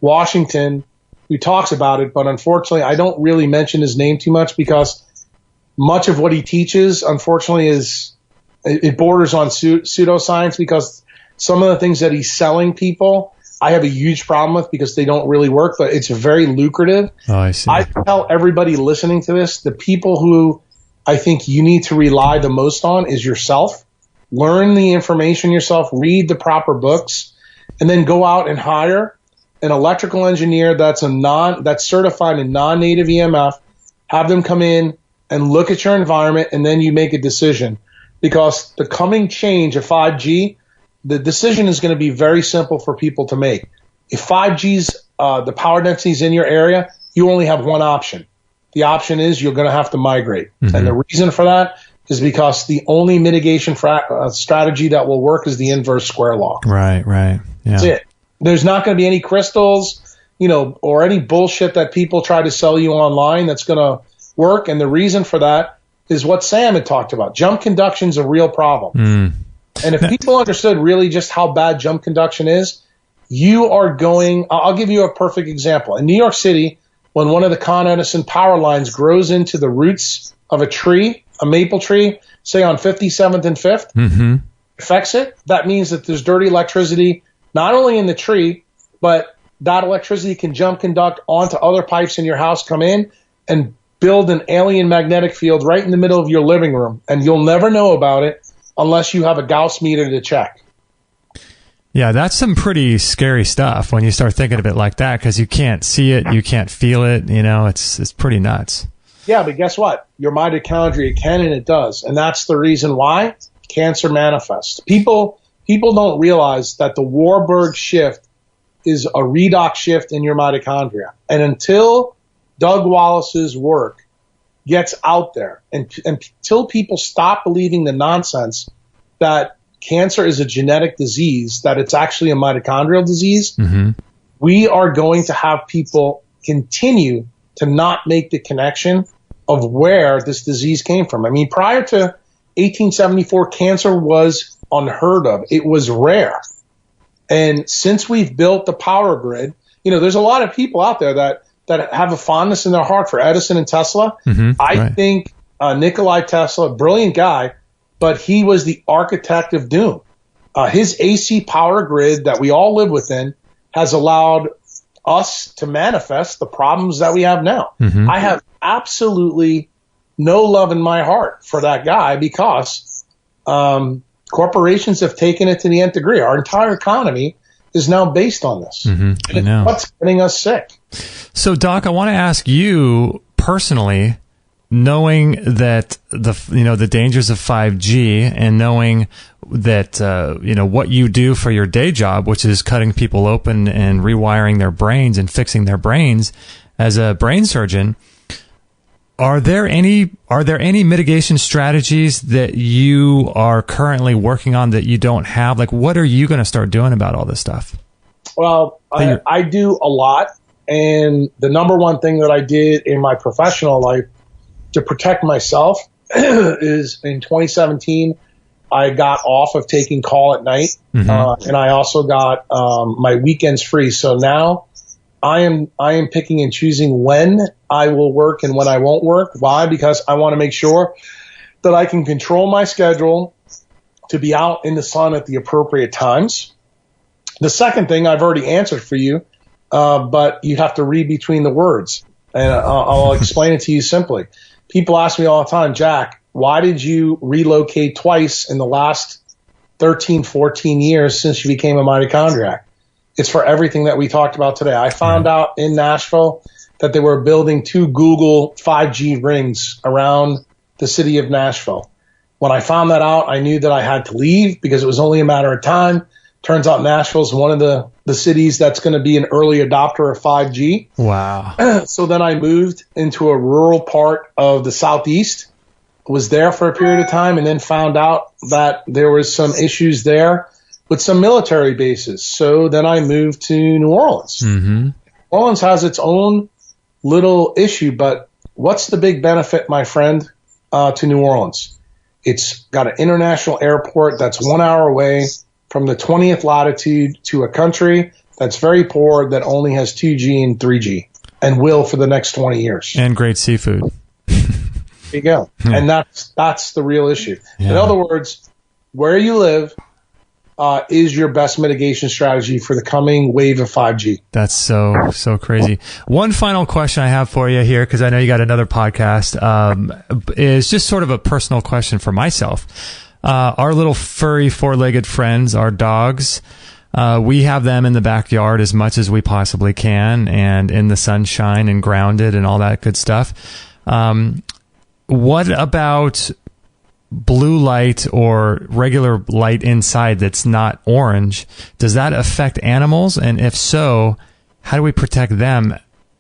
Washington who talks about it, but unfortunately I don't really mention his name too much, because much of what he teaches, unfortunately, it borders on pseudoscience, because some of the things that he's selling people, I have a huge problem with, because they don't really work, but it's very lucrative. Oh, I see. I tell everybody listening to this, the people who I think you need to rely the most on is yourself. Learn the information yourself, read the proper books, and then go out and hire an electrical engineer that's certified in non-native EMF. Have them come in and look at your environment, and then you make a decision. Because the coming change of 5G, the decision is going to be very simple for people to make. If 5G's the power density is in your area, you only have one option. The option is you're going to have to migrate. And the reason for that is because the only mitigation strategy that will work is the inverse square law. Right. Yeah. That's it. There's not going to be any crystals, or any bullshit that people try to sell you online that's going to work. And the reason for that is what Sam had talked about. Jump conduction is a real problem. And if people understood really just how bad jump conduction is, I'll give you a perfect example. In New York City, when one of the Con Edison power lines grows into the roots of a tree, a maple tree, say on 57th and 5th, affects it, that means that there's dirty electricity not only in the tree, but that electricity can jump conduct onto other pipes in your house, come in, and build an alien magnetic field right in the middle of your living room. And you'll never know about it unless you have a Gauss meter to check. Yeah, that's some pretty scary stuff when you start thinking of it like that, because you can't see it, you can't feel it, it's pretty nuts. Yeah, but guess what? Your mitochondria can, and it does. And that's the reason why cancer manifests. People don't realize that the Warburg shift is a redox shift in your mitochondria. And until Doug Wallace's work gets out there, and until people stop believing the nonsense that cancer is a genetic disease, that it's actually a mitochondrial disease, we are going to have people continue to not make the connection of where this disease came from. I mean, prior to 1874, cancer was unheard of. It was rare. And since we've built the power grid, there's a lot of people out there that have a fondness in their heart for Edison and Tesla. I think Nikolai Tesla, brilliant guy, but he was the architect of doom. His AC power grid that we all live within has allowed us to manifest the problems that we have now. I have absolutely no love in my heart for that guy because corporations have taken it to the nth degree. Our entire economy is now based on this. I know. What's getting us sick? So, Doc, I want to ask you personally, knowing that the dangers of 5G and knowing that what you do for your day job, which is cutting people open and rewiring their brains and fixing their brains as a brain surgeon, are there any mitigation strategies that you are currently working on that you don't have? Like, what are you going to start doing about all this stuff? Well, I do a lot. And the number one thing that I did in my professional life to protect myself is in 2017, I got off of taking call at night. And I also got my weekends free. So now I am picking and choosing when I will work and when I won't work. Why? Because I want to make sure that I can control my schedule to be out in the sun at the appropriate times. The second thing I've already answered for you, but you have to read between the words. And I'll explain it to you simply. People ask me all the time, Jack, why did you relocate twice in the last 13, 14 years since you became a mitochondriac? It's for everything that we talked about today. I found out in Nashville that they were building 2 Google 5G rings around the city of Nashville. When I found that out, I knew that I had to leave because it was only a matter of time. Turns out Nashville is one of the cities that's going to be an early adopter of 5G. Wow. So then I moved into a rural part of the Southeast, was there for a period of time, and then found out that there was some issues there with some military bases. So then I moved to New Orleans. New Orleans has its own little issue, but what's the big benefit, my friend, to New Orleans? It's got an international airport that's 1 hour away from the 20th latitude to a country that's very poor that only has 2G and 3G and will for the next 20 years. And great seafood. There you go. And that's the real issue. In other words, where you live is your best mitigation strategy for the coming wave of 5G. That's so crazy. One final question I have for you here, because I know you got another podcast, is just sort of a personal question for myself. Our little furry 4-legged friends, our dogs, we have them in the backyard as much as we possibly can and in the sunshine and grounded and all that good stuff. What about blue light or regular light inside that's not orange? Does that affect animals? And if so, how do we protect them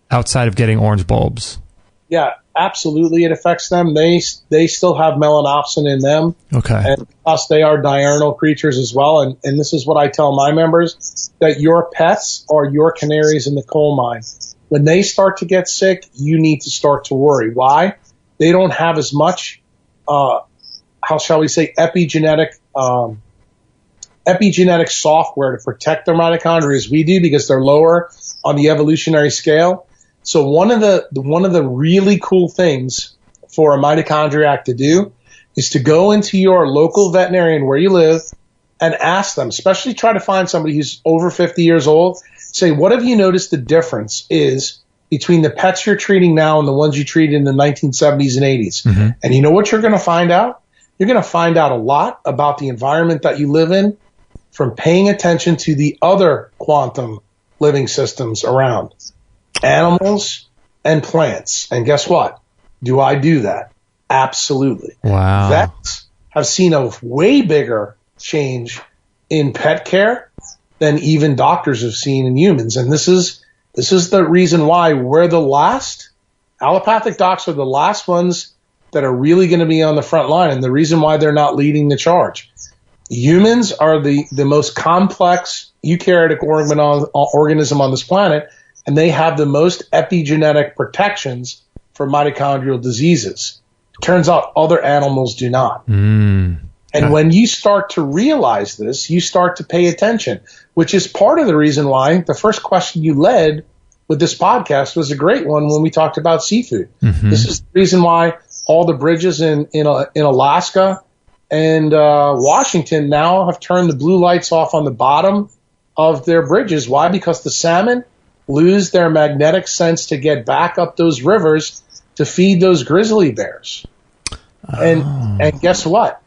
outside of getting orange bulbs? Yeah, absolutely. It affects them. They still have melanopsin in them. Okay. And plus they are diurnal creatures as well. And this is what I tell my members, that your pets are your canaries in the coal mine. When they start to get sick, you need to start to worry. Why? They don't have as much, how shall we say, epigenetic software to protect their mitochondria as we do, because they're lower on the evolutionary scale. So one of the really cool things for a mitochondriac to do is to go into your local veterinarian where you live and ask them, especially try to find somebody who's over 50 years old, say, what have you noticed the difference is between the pets you're treating now and the ones you treated in the 1970s and 80s? And you know what you're going to find out? You're going to find out a lot about the environment that you live in from paying attention to the other quantum living systems around. Animals and plants. And guess what? Do I do that? Absolutely. Wow. Vets have seen a way bigger change in pet care than even doctors have seen in humans. And this is the reason why we're the last. Allopathic docs are the last ones that are really going to be on the front line, and the reason why they're not leading the charge. Humans are the most complex eukaryotic organism on this planet, and they have the most epigenetic protections for mitochondrial diseases. Turns out other animals do not. And when you start to realize this, you start to pay attention, which is part of the reason why the first question you led with this podcast was a great one when we talked about seafood. This is the reason why all the bridges in Alaska and Washington now have turned the blue lights off on the bottom of their bridges. Why? Because the salmon lose their magnetic sense to get back up those rivers to feed those grizzly bears. And guess what?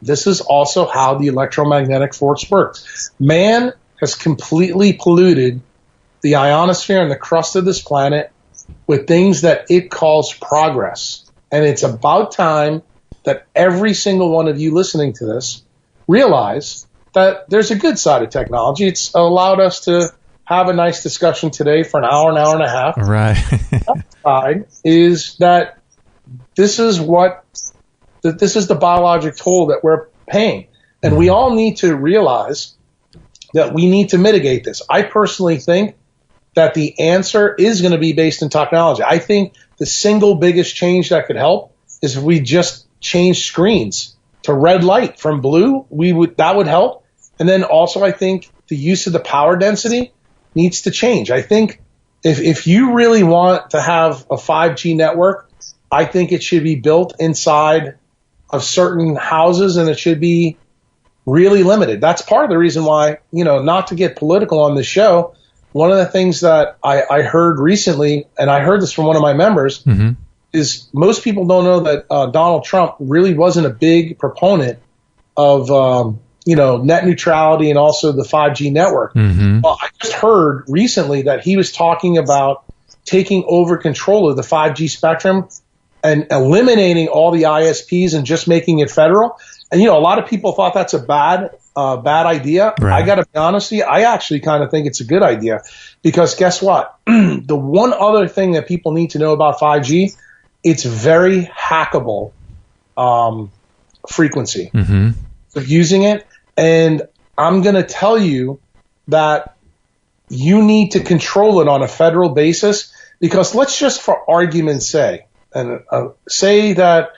This is also how the electromagnetic force works. Man has completely polluted the ionosphere and the crust of this planet with things that it calls progress. And it's about time that every single one of you listening to this realize that there's a good side of technology. It's allowed us to have a nice discussion today for an hour and a half. Right. The other side is that this is the biologic toll that we're paying. And we all need to realize that we need to mitigate this. I personally think that the answer is going to be based in technology. I think the single biggest change that could help is if we just change screens to red light from blue. That would help. And then also I think the use of the power density needs to change. I think if you really want to have a 5G network, I think it should be built inside of certain houses, and it should be really limited. That's part of the reason why, not to get political on this show, one of the things that I heard recently, and I heard this from one of my members, is most people don't know that Donald Trump really wasn't a big proponent of net neutrality and also the 5G network. Well, I just heard recently that he was talking about taking over control of the 5G spectrum and eliminating all the ISPs and just making it federal. And, a lot of people thought that's a bad idea. Right. I got to be honest with you, I actually kind of think it's a good idea because guess what? The one other thing that people need to know about 5G, it's very hackable frequency of using it. And I'm going to tell you that you need to control it on a federal basis because let's just for argument's sake, and say that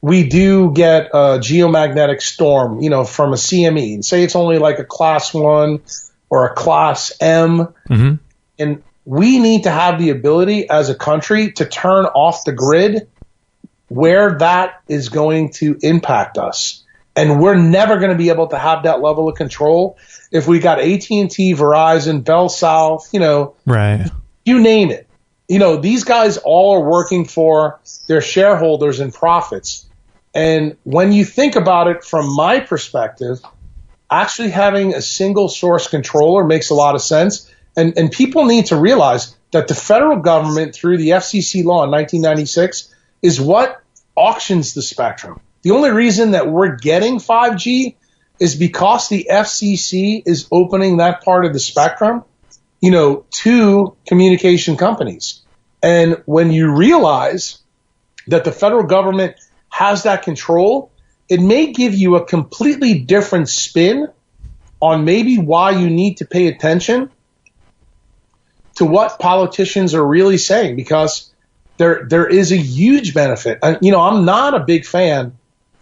we do get a geomagnetic storm, from a CME, and say it's only like a class 1 or a class M, and we need to have the ability as a country to turn off the grid where that is going to impact us. And we're never going to be able to have that level of control if we got AT&T, Verizon, Bell South, right. You name it. These guys all are working for their shareholders and profits. And when you think about it from my perspective, actually having a single source controller makes a lot of sense. And people need to realize that the federal government, through the FCC law in 1996, is what auctions the spectrum. The only reason that we're getting 5G is because the FCC is opening that part of the spectrum to communication companies. And when you realize that the federal government has that control, it may give you a completely different spin on maybe why you need to pay attention to what politicians are really saying, because there is a huge benefit. And, I'm not a big fan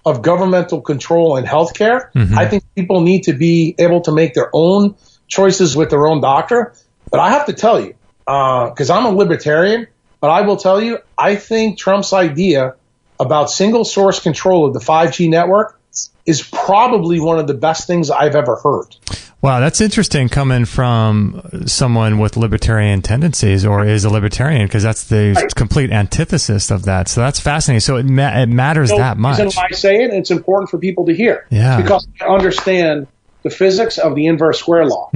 of governmental control in healthcare. I think people need to be able to make their own choices with their own doctor. But I have to tell you, because I'm a libertarian, but I will tell you, I think Trump's idea about single source control of the 5G network is probably one of the best things I've ever heard. Wow, that's interesting coming from someone with libertarian tendencies or is a libertarian, because that's the complete antithesis of that. So that's fascinating. So it matters that much. The reason why I say it, it's important for people to hear. Yeah. Because I understand the physics of the inverse square law.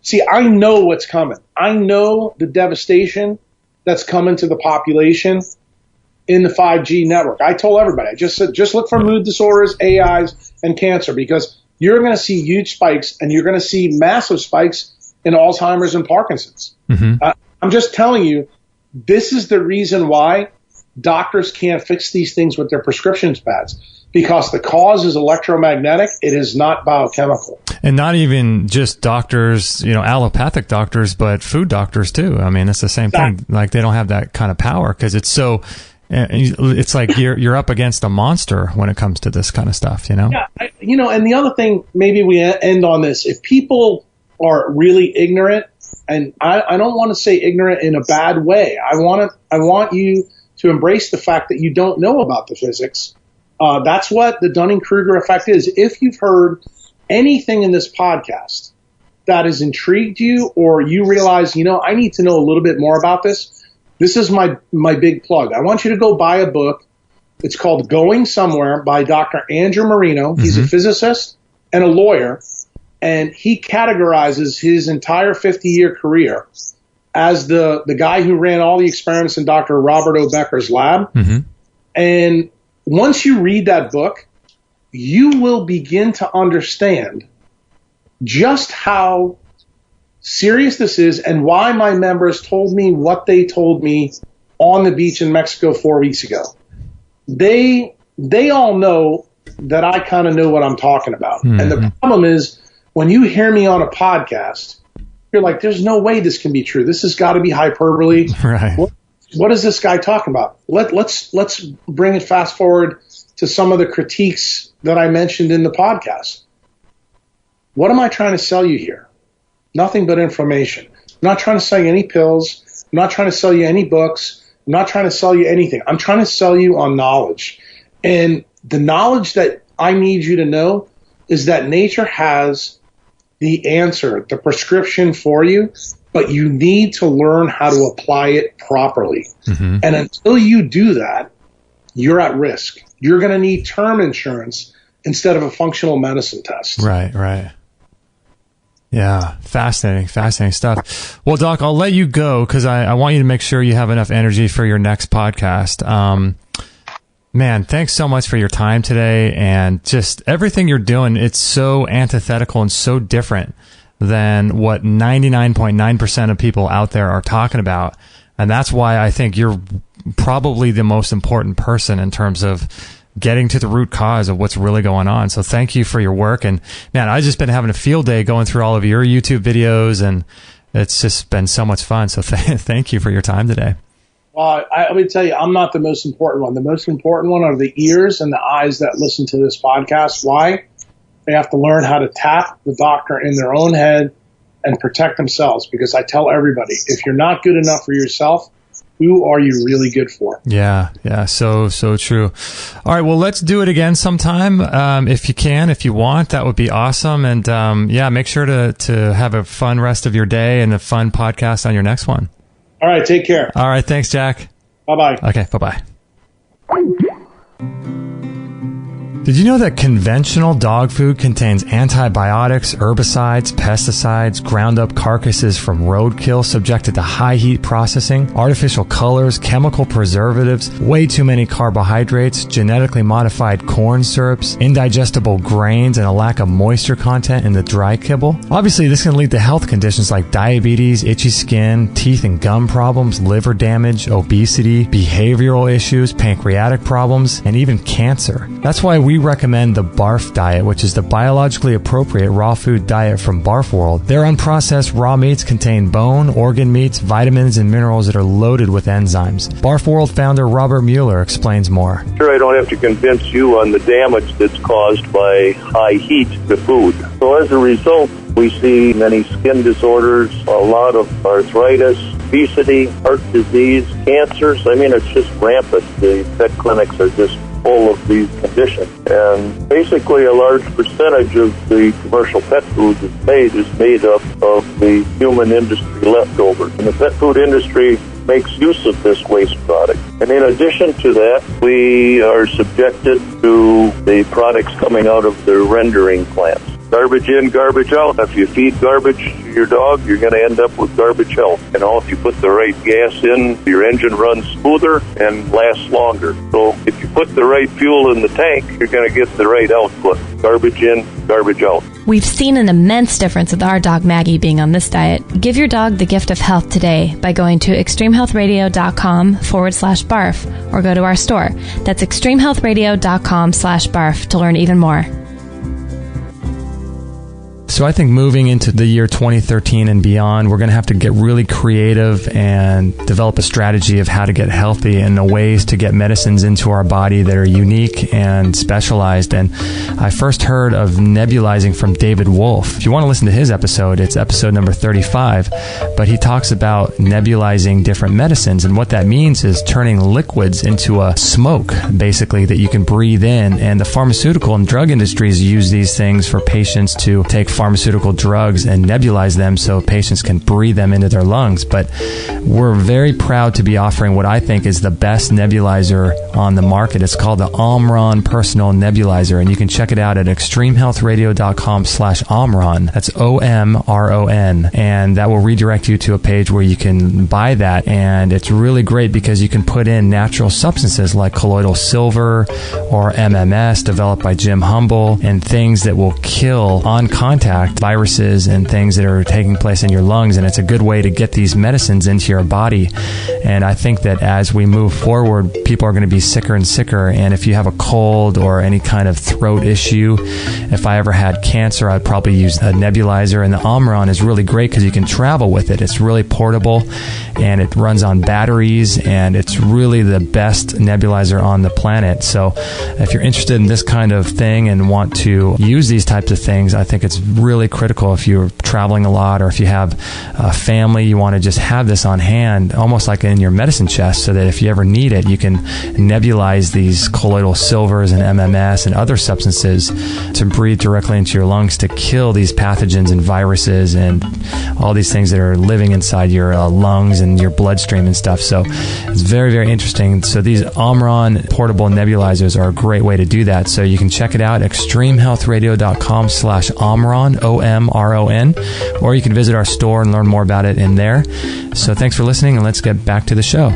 See, I know what's coming. I know the devastation that's coming to the population in the 5G network. I told everybody, I just said, just look for mood disorders, AIs, and cancer, because you're going to see huge spikes, and you're going to see massive spikes in Alzheimer's and Parkinson's. I'm just telling you, this is the reason why doctors can't fix these things with their prescription pads, because the cause is electromagnetic. It is not biochemical. And not even just doctors, allopathic doctors, but food doctors too. I mean, it's the same thing. Like they don't have that kind of power because it's so. It's like you're up against a monster when it comes to this kind of stuff, Yeah, and the other thing, maybe we end on this. If people are really ignorant, and I don't want to say ignorant in a bad way. I want you to embrace the fact that you don't know about the physics. That's what the Dunning-Kruger effect is. If you've heard anything in this podcast that has intrigued you, or you realize, I need to know a little bit more about this. This is my big plug. I want you to go buy a book. It's called Going Somewhere by Dr. Andrew Marino. He's a physicist and a lawyer, and he categorizes his entire 50-year career as the guy who ran all the experiments in Dr. Robert O. Becker's lab. And once you read that book, you will begin to understand just how serious this is and why my members told me what they told me on the beach in Mexico 4 weeks ago. They all know that I kind of know what I'm talking about. And the problem is when you hear me on a podcast, you're like, there's no way this can be true. This has got to be hyperbole. Right. What is this guy talking about? Let's bring it fast forward to some of the critiques that I mentioned in the podcast. What am I trying to sell you here? Nothing but information. I'm not trying to sell you any pills. I'm not trying to sell you any books. I'm not trying to sell you anything. I'm trying to sell you on knowledge. And the knowledge that I need you to know is that nature has the answer, the prescription for you, but you need to learn how to apply it properly. And until you do that, you're at risk. You're going to need term insurance instead of a functional medicine test. Right. Yeah, fascinating stuff. Well, Doc, I'll let you go because I want you to make sure you have enough energy for your next podcast. Man, thanks so much for your time today and just everything you're doing. It's so antithetical and so different than what 99.9% of people out there are talking about. And that's why I think you're probably the most important person in terms of getting to the root cause of what's really going on. So thank you for your work. And man, I've just been having a field day going through all of your YouTube videos, and it's just been so much fun. So thank you for your time today. Well, let me tell you, I'm not the most important one. The most important one are the ears and the eyes that listen to this podcast. Why? They have to learn how to tap the doctor in their own head and protect themselves. Because I tell everybody, if you're not good enough for yourself, who are you really good for? Yeah, so true. All right, well, let's do it again sometime if you can, if you want. That would be awesome. And make sure to have a fun rest of your day and a fun podcast on your next one. All right, take care. All right, thanks, Jack. Bye-bye. Okay, bye-bye. Did you know that conventional dog food contains antibiotics, herbicides, pesticides, ground up carcasses from roadkill subjected to high heat processing, artificial colors, chemical preservatives, way too many carbohydrates, genetically modified corn syrups, indigestible grains, and a lack of moisture content in the dry kibble? Obviously, this can lead to health conditions like diabetes, itchy skin, teeth and gum problems, liver damage, obesity, behavioral issues, pancreatic problems, and even cancer. That's why we recommend the BARF diet, which is the biologically appropriate raw food diet from Barf World. Their unprocessed raw meats contain bone, organ meats, vitamins, and minerals that are loaded with enzymes. Barf World founder Robert Mueller explains more. Sure, I don't have to convince you on the damage that's caused by high heat to food. So as a result, we see many skin disorders, a lot of arthritis, obesity, heart disease, cancers. I mean, it's just rampant. The vet clinics are just full of these conditions. And basically a large percentage of the commercial pet food that's made up of the human industry leftovers. And the pet food industry makes use of this waste product. And in addition to that, we are subjected to the products coming out of the rendering plants. Garbage in, garbage out. If you feed garbage to your dog, you're going to end up with garbage health. You know, if you put the right gas in, your engine runs smoother and lasts longer. So if you put the right fuel in the tank, you're going to get the right output. Garbage in, garbage out. We've seen an immense difference with our dog Maggie being on this diet. Give your dog the gift of health today by going to extremehealthradio.com/barf or go to our store. That's extremehealthradio.com/barf to learn even more. So I think moving into the year 2013 and beyond, we're going to have to get really creative and develop a strategy of how to get healthy and the ways to get medicines into our body that are unique and specialized. And I first heard of nebulizing from David Wolfe. If you want to listen to his episode, it's episode number 35. But he talks about nebulizing different medicines. And what that means is turning liquids into a smoke, basically, that you can breathe in. And the pharmaceutical and drug industries use these things for patients to take pharmaceutical drugs and nebulize them so patients can breathe them into their lungs. But we're very proud to be offering what I think is the best nebulizer on the market. It's called the Omron Personal Nebulizer, and you can check it out at extremehealthradio.com/Omron. That's OMRON, and that will redirect you to a page where you can buy that. And it's really great because you can put in natural substances like colloidal silver or MMS developed by Jim Humble, and things that will kill on contact viruses and things that are taking place in your lungs. And it's a good way to get these medicines into your body. And I think that as we move forward, people are going to be sicker and sicker. And if you have a cold or any kind of throat issue, if I ever had cancer, I'd probably use a nebulizer. And the Omron is really great because you can travel with it. It's really portable and it runs on batteries, and it's really the best nebulizer on the planet. So if you're interested in this kind of thing and want to use these types of things, I think it's really critical if you're traveling a lot or if you have a family, you want to just have this on hand, almost like in your medicine chest, so that if you ever need it, you can nebulize these colloidal silvers and MMS and other substances to breathe directly into your lungs to kill these pathogens and viruses and all these things that are living inside your lungs and your bloodstream and stuff. So it's very, very interesting. So these Omron portable nebulizers are a great way to do that. So you can check it out, extremehealthradio.com/Omron, OMRON, or you can visit our store and learn more about it in there. So thanks for listening, and let's get back to the show.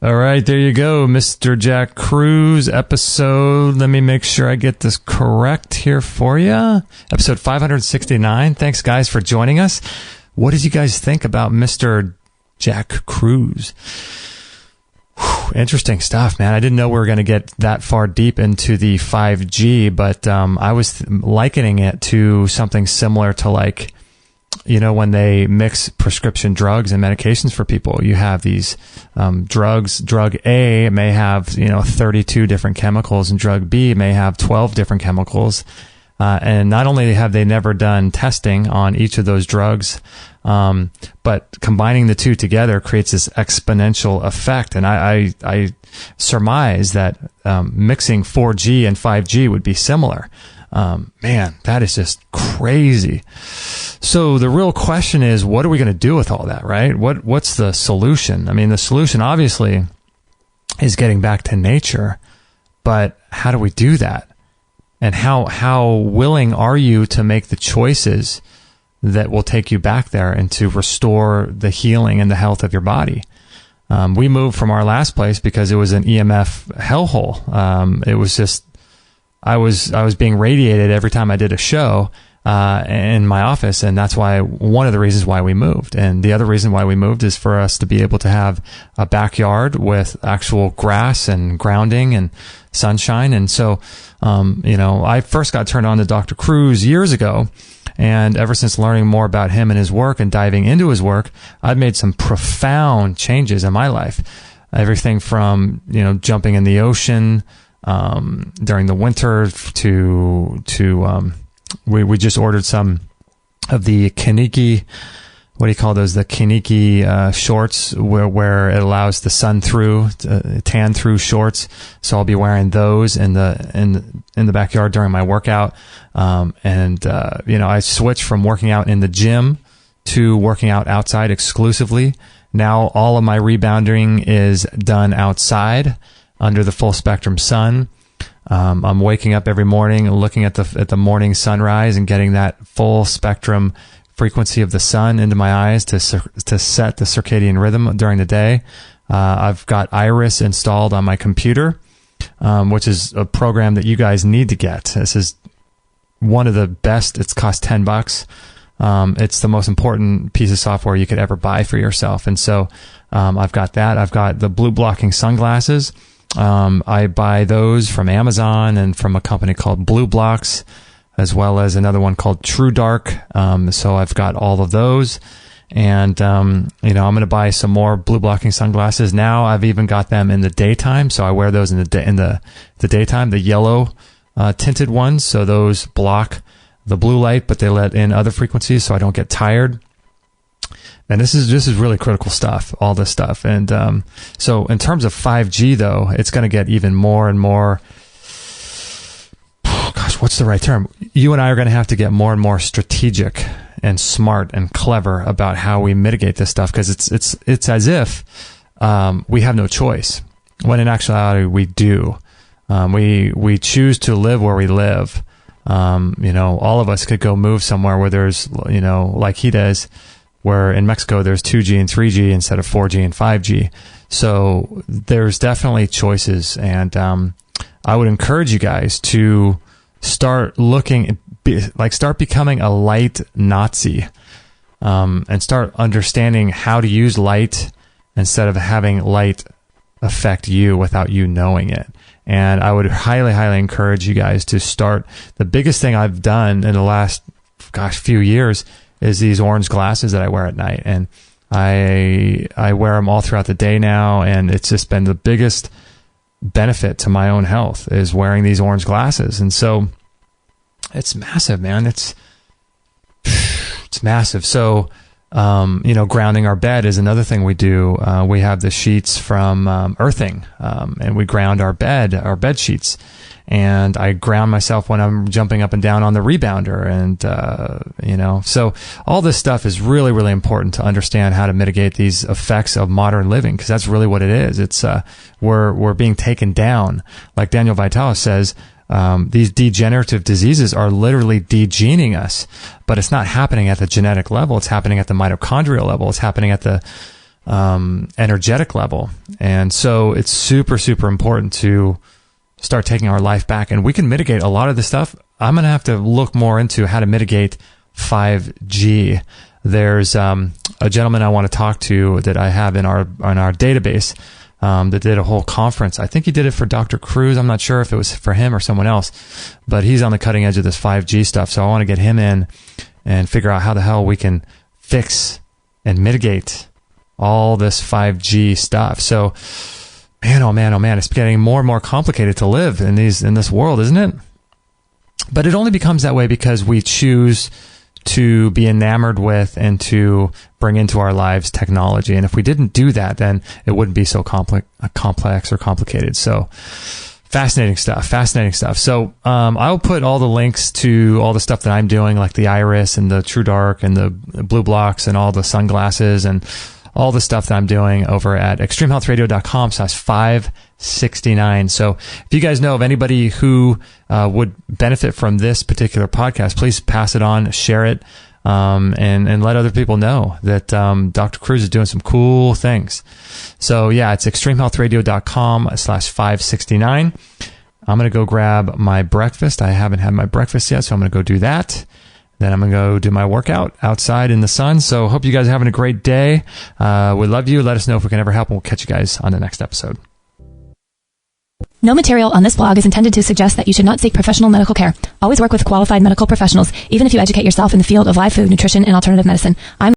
All right, there you go, Mr. Jack Kruse episode. Let me make sure I get this correct here for you. Episode 569. Thanks, guys, for joining us. What did you guys think about Mr. Jack Kruse? Interesting stuff, man. I didn't know we were going to get that far deep into the 5G, but I was likening it to something similar to, like, you know, when they mix prescription drugs and medications for people, you have these drugs. Drug A may have, 32 different chemicals, and drug B may have 12 different chemicals. And not only have they never done testing on each of those drugs, but combining the two together creates this exponential effect. And I surmise that mixing 4G and 5G would be similar. Man, that is just crazy. So the real question is, what are we going to do with all that, right? What's the solution? I mean, the solution obviously is getting back to nature, but how do we do that? And how willing are you to make the choices that will take you back there and to restore the healing and the health of your body? We moved from our last place because it was an EMF hellhole. It was just, I was being radiated every time I did a show in my office, and that's one of the reasons why we moved. And the other reason why we moved is for us to be able to have a backyard with actual grass and grounding and sunshine. And so, I first got turned on to Dr. Kruse years ago, and ever since learning more about him and his work and diving into his work, I've made some profound changes in my life. Everything from, jumping in the ocean during the winter to we just ordered some of the Kaniki, what do you call those? The Kaniki shorts where it allows the sun through, tan through shorts. So I'll be wearing those in the backyard during my workout. I switched from working out in the gym to working out outside exclusively. Now all of my rebounding is done outside under the full spectrum sun. I'm waking up every morning and looking at the morning sunrise and getting that full spectrum frequency of the sun into my eyes to set the circadian rhythm during the day. I've got Iris installed on my computer, which is a program that you guys need to get. This is one of the best. It's cost $10. It's the most important piece of software you could ever buy for yourself. And so I've got that. I've got the blue blocking sunglasses. I buy those from Amazon and from a company called BluBlox. as well as another one called True Dark. So I've got all of those. And, I'm going to buy some more blue blocking sunglasses. Now I've even got them in the daytime. So I wear those in the daytime, the yellow, tinted ones. So those block the blue light, but they let in other frequencies so I don't get tired. And this is really critical stuff, all this stuff. And, so in terms of 5G though, it's going to get even more and more, what's the right term? You and I are going to have to get more and more strategic and smart and clever about how we mitigate this stuff, because it's as if we have no choice, when in actuality we do. We choose to live where we live. All of us could go move somewhere where there's, like he does, where in Mexico there's 2G and 3G instead of 4G and 5G. So there's definitely choices, and I would encourage you guys to start start becoming a light Nazi, and start understanding how to use light instead of having light affect you without you knowing it. And I would highly, highly encourage you guys to start. The biggest thing I've done in the last, few years is these orange glasses that I wear at night. And I wear them all throughout the day now, and it's just been the biggest benefit to my own health is wearing these orange glasses. And so it's massive, man. It's massive. So, grounding our bed is another thing we do. We have the sheets from earthing, and we ground our bed sheets. And I ground myself when I'm jumping up and down on the rebounder. And, so all this stuff is really, really important to understand how to mitigate these effects of modern living, because that's really what it is. It's, we're being taken down. Like Daniel Vitalis says, these degenerative diseases are literally degening us, but it's not happening at the genetic level. It's happening at the mitochondrial level. It's happening at the energetic level. And so it's super, super important to start taking our life back. And we can mitigate a lot of this stuff. I'm going to have to look more into how to mitigate 5G. There's a gentleman I want to talk to that I have in our database, that did a whole conference. I think he did it for Dr. Kruse. I'm not sure if it was for him or someone else, but he's on the cutting edge of this 5G stuff. So I want to get him in and figure out how the hell we can fix and mitigate all this 5G stuff. So, man, oh man, it's getting more and more complicated to live in this world, isn't it? But it only becomes that way because we choose to be enamored with and to bring into our lives technology. And if we didn't do that, then it wouldn't be so complex or complicated. So fascinating stuff. So I'll put all the links to all the stuff that I'm doing, like the Iris and the True Dark and the BluBlox and all the sunglasses and all the stuff that I'm doing over at extremehealthradio.com/569. So if you guys know of anybody who would benefit from this particular podcast, please pass it on, share it, and let other people know that Dr. Kruse is doing some cool things. So yeah, it's extremehealthradio.com/569. I'm going to go grab my breakfast. I haven't had my breakfast yet, so I'm going to go do that. Then I'm going to go do my workout outside in the sun. So hope you guys are having a great day. We love you. Let us know if we can ever help, and we'll catch you guys on the next episode. No material on this blog is intended to suggest that you should not seek professional medical care. Always work with qualified medical professionals, even if you educate yourself in the field of live food, nutrition, and alternative medicine. I'm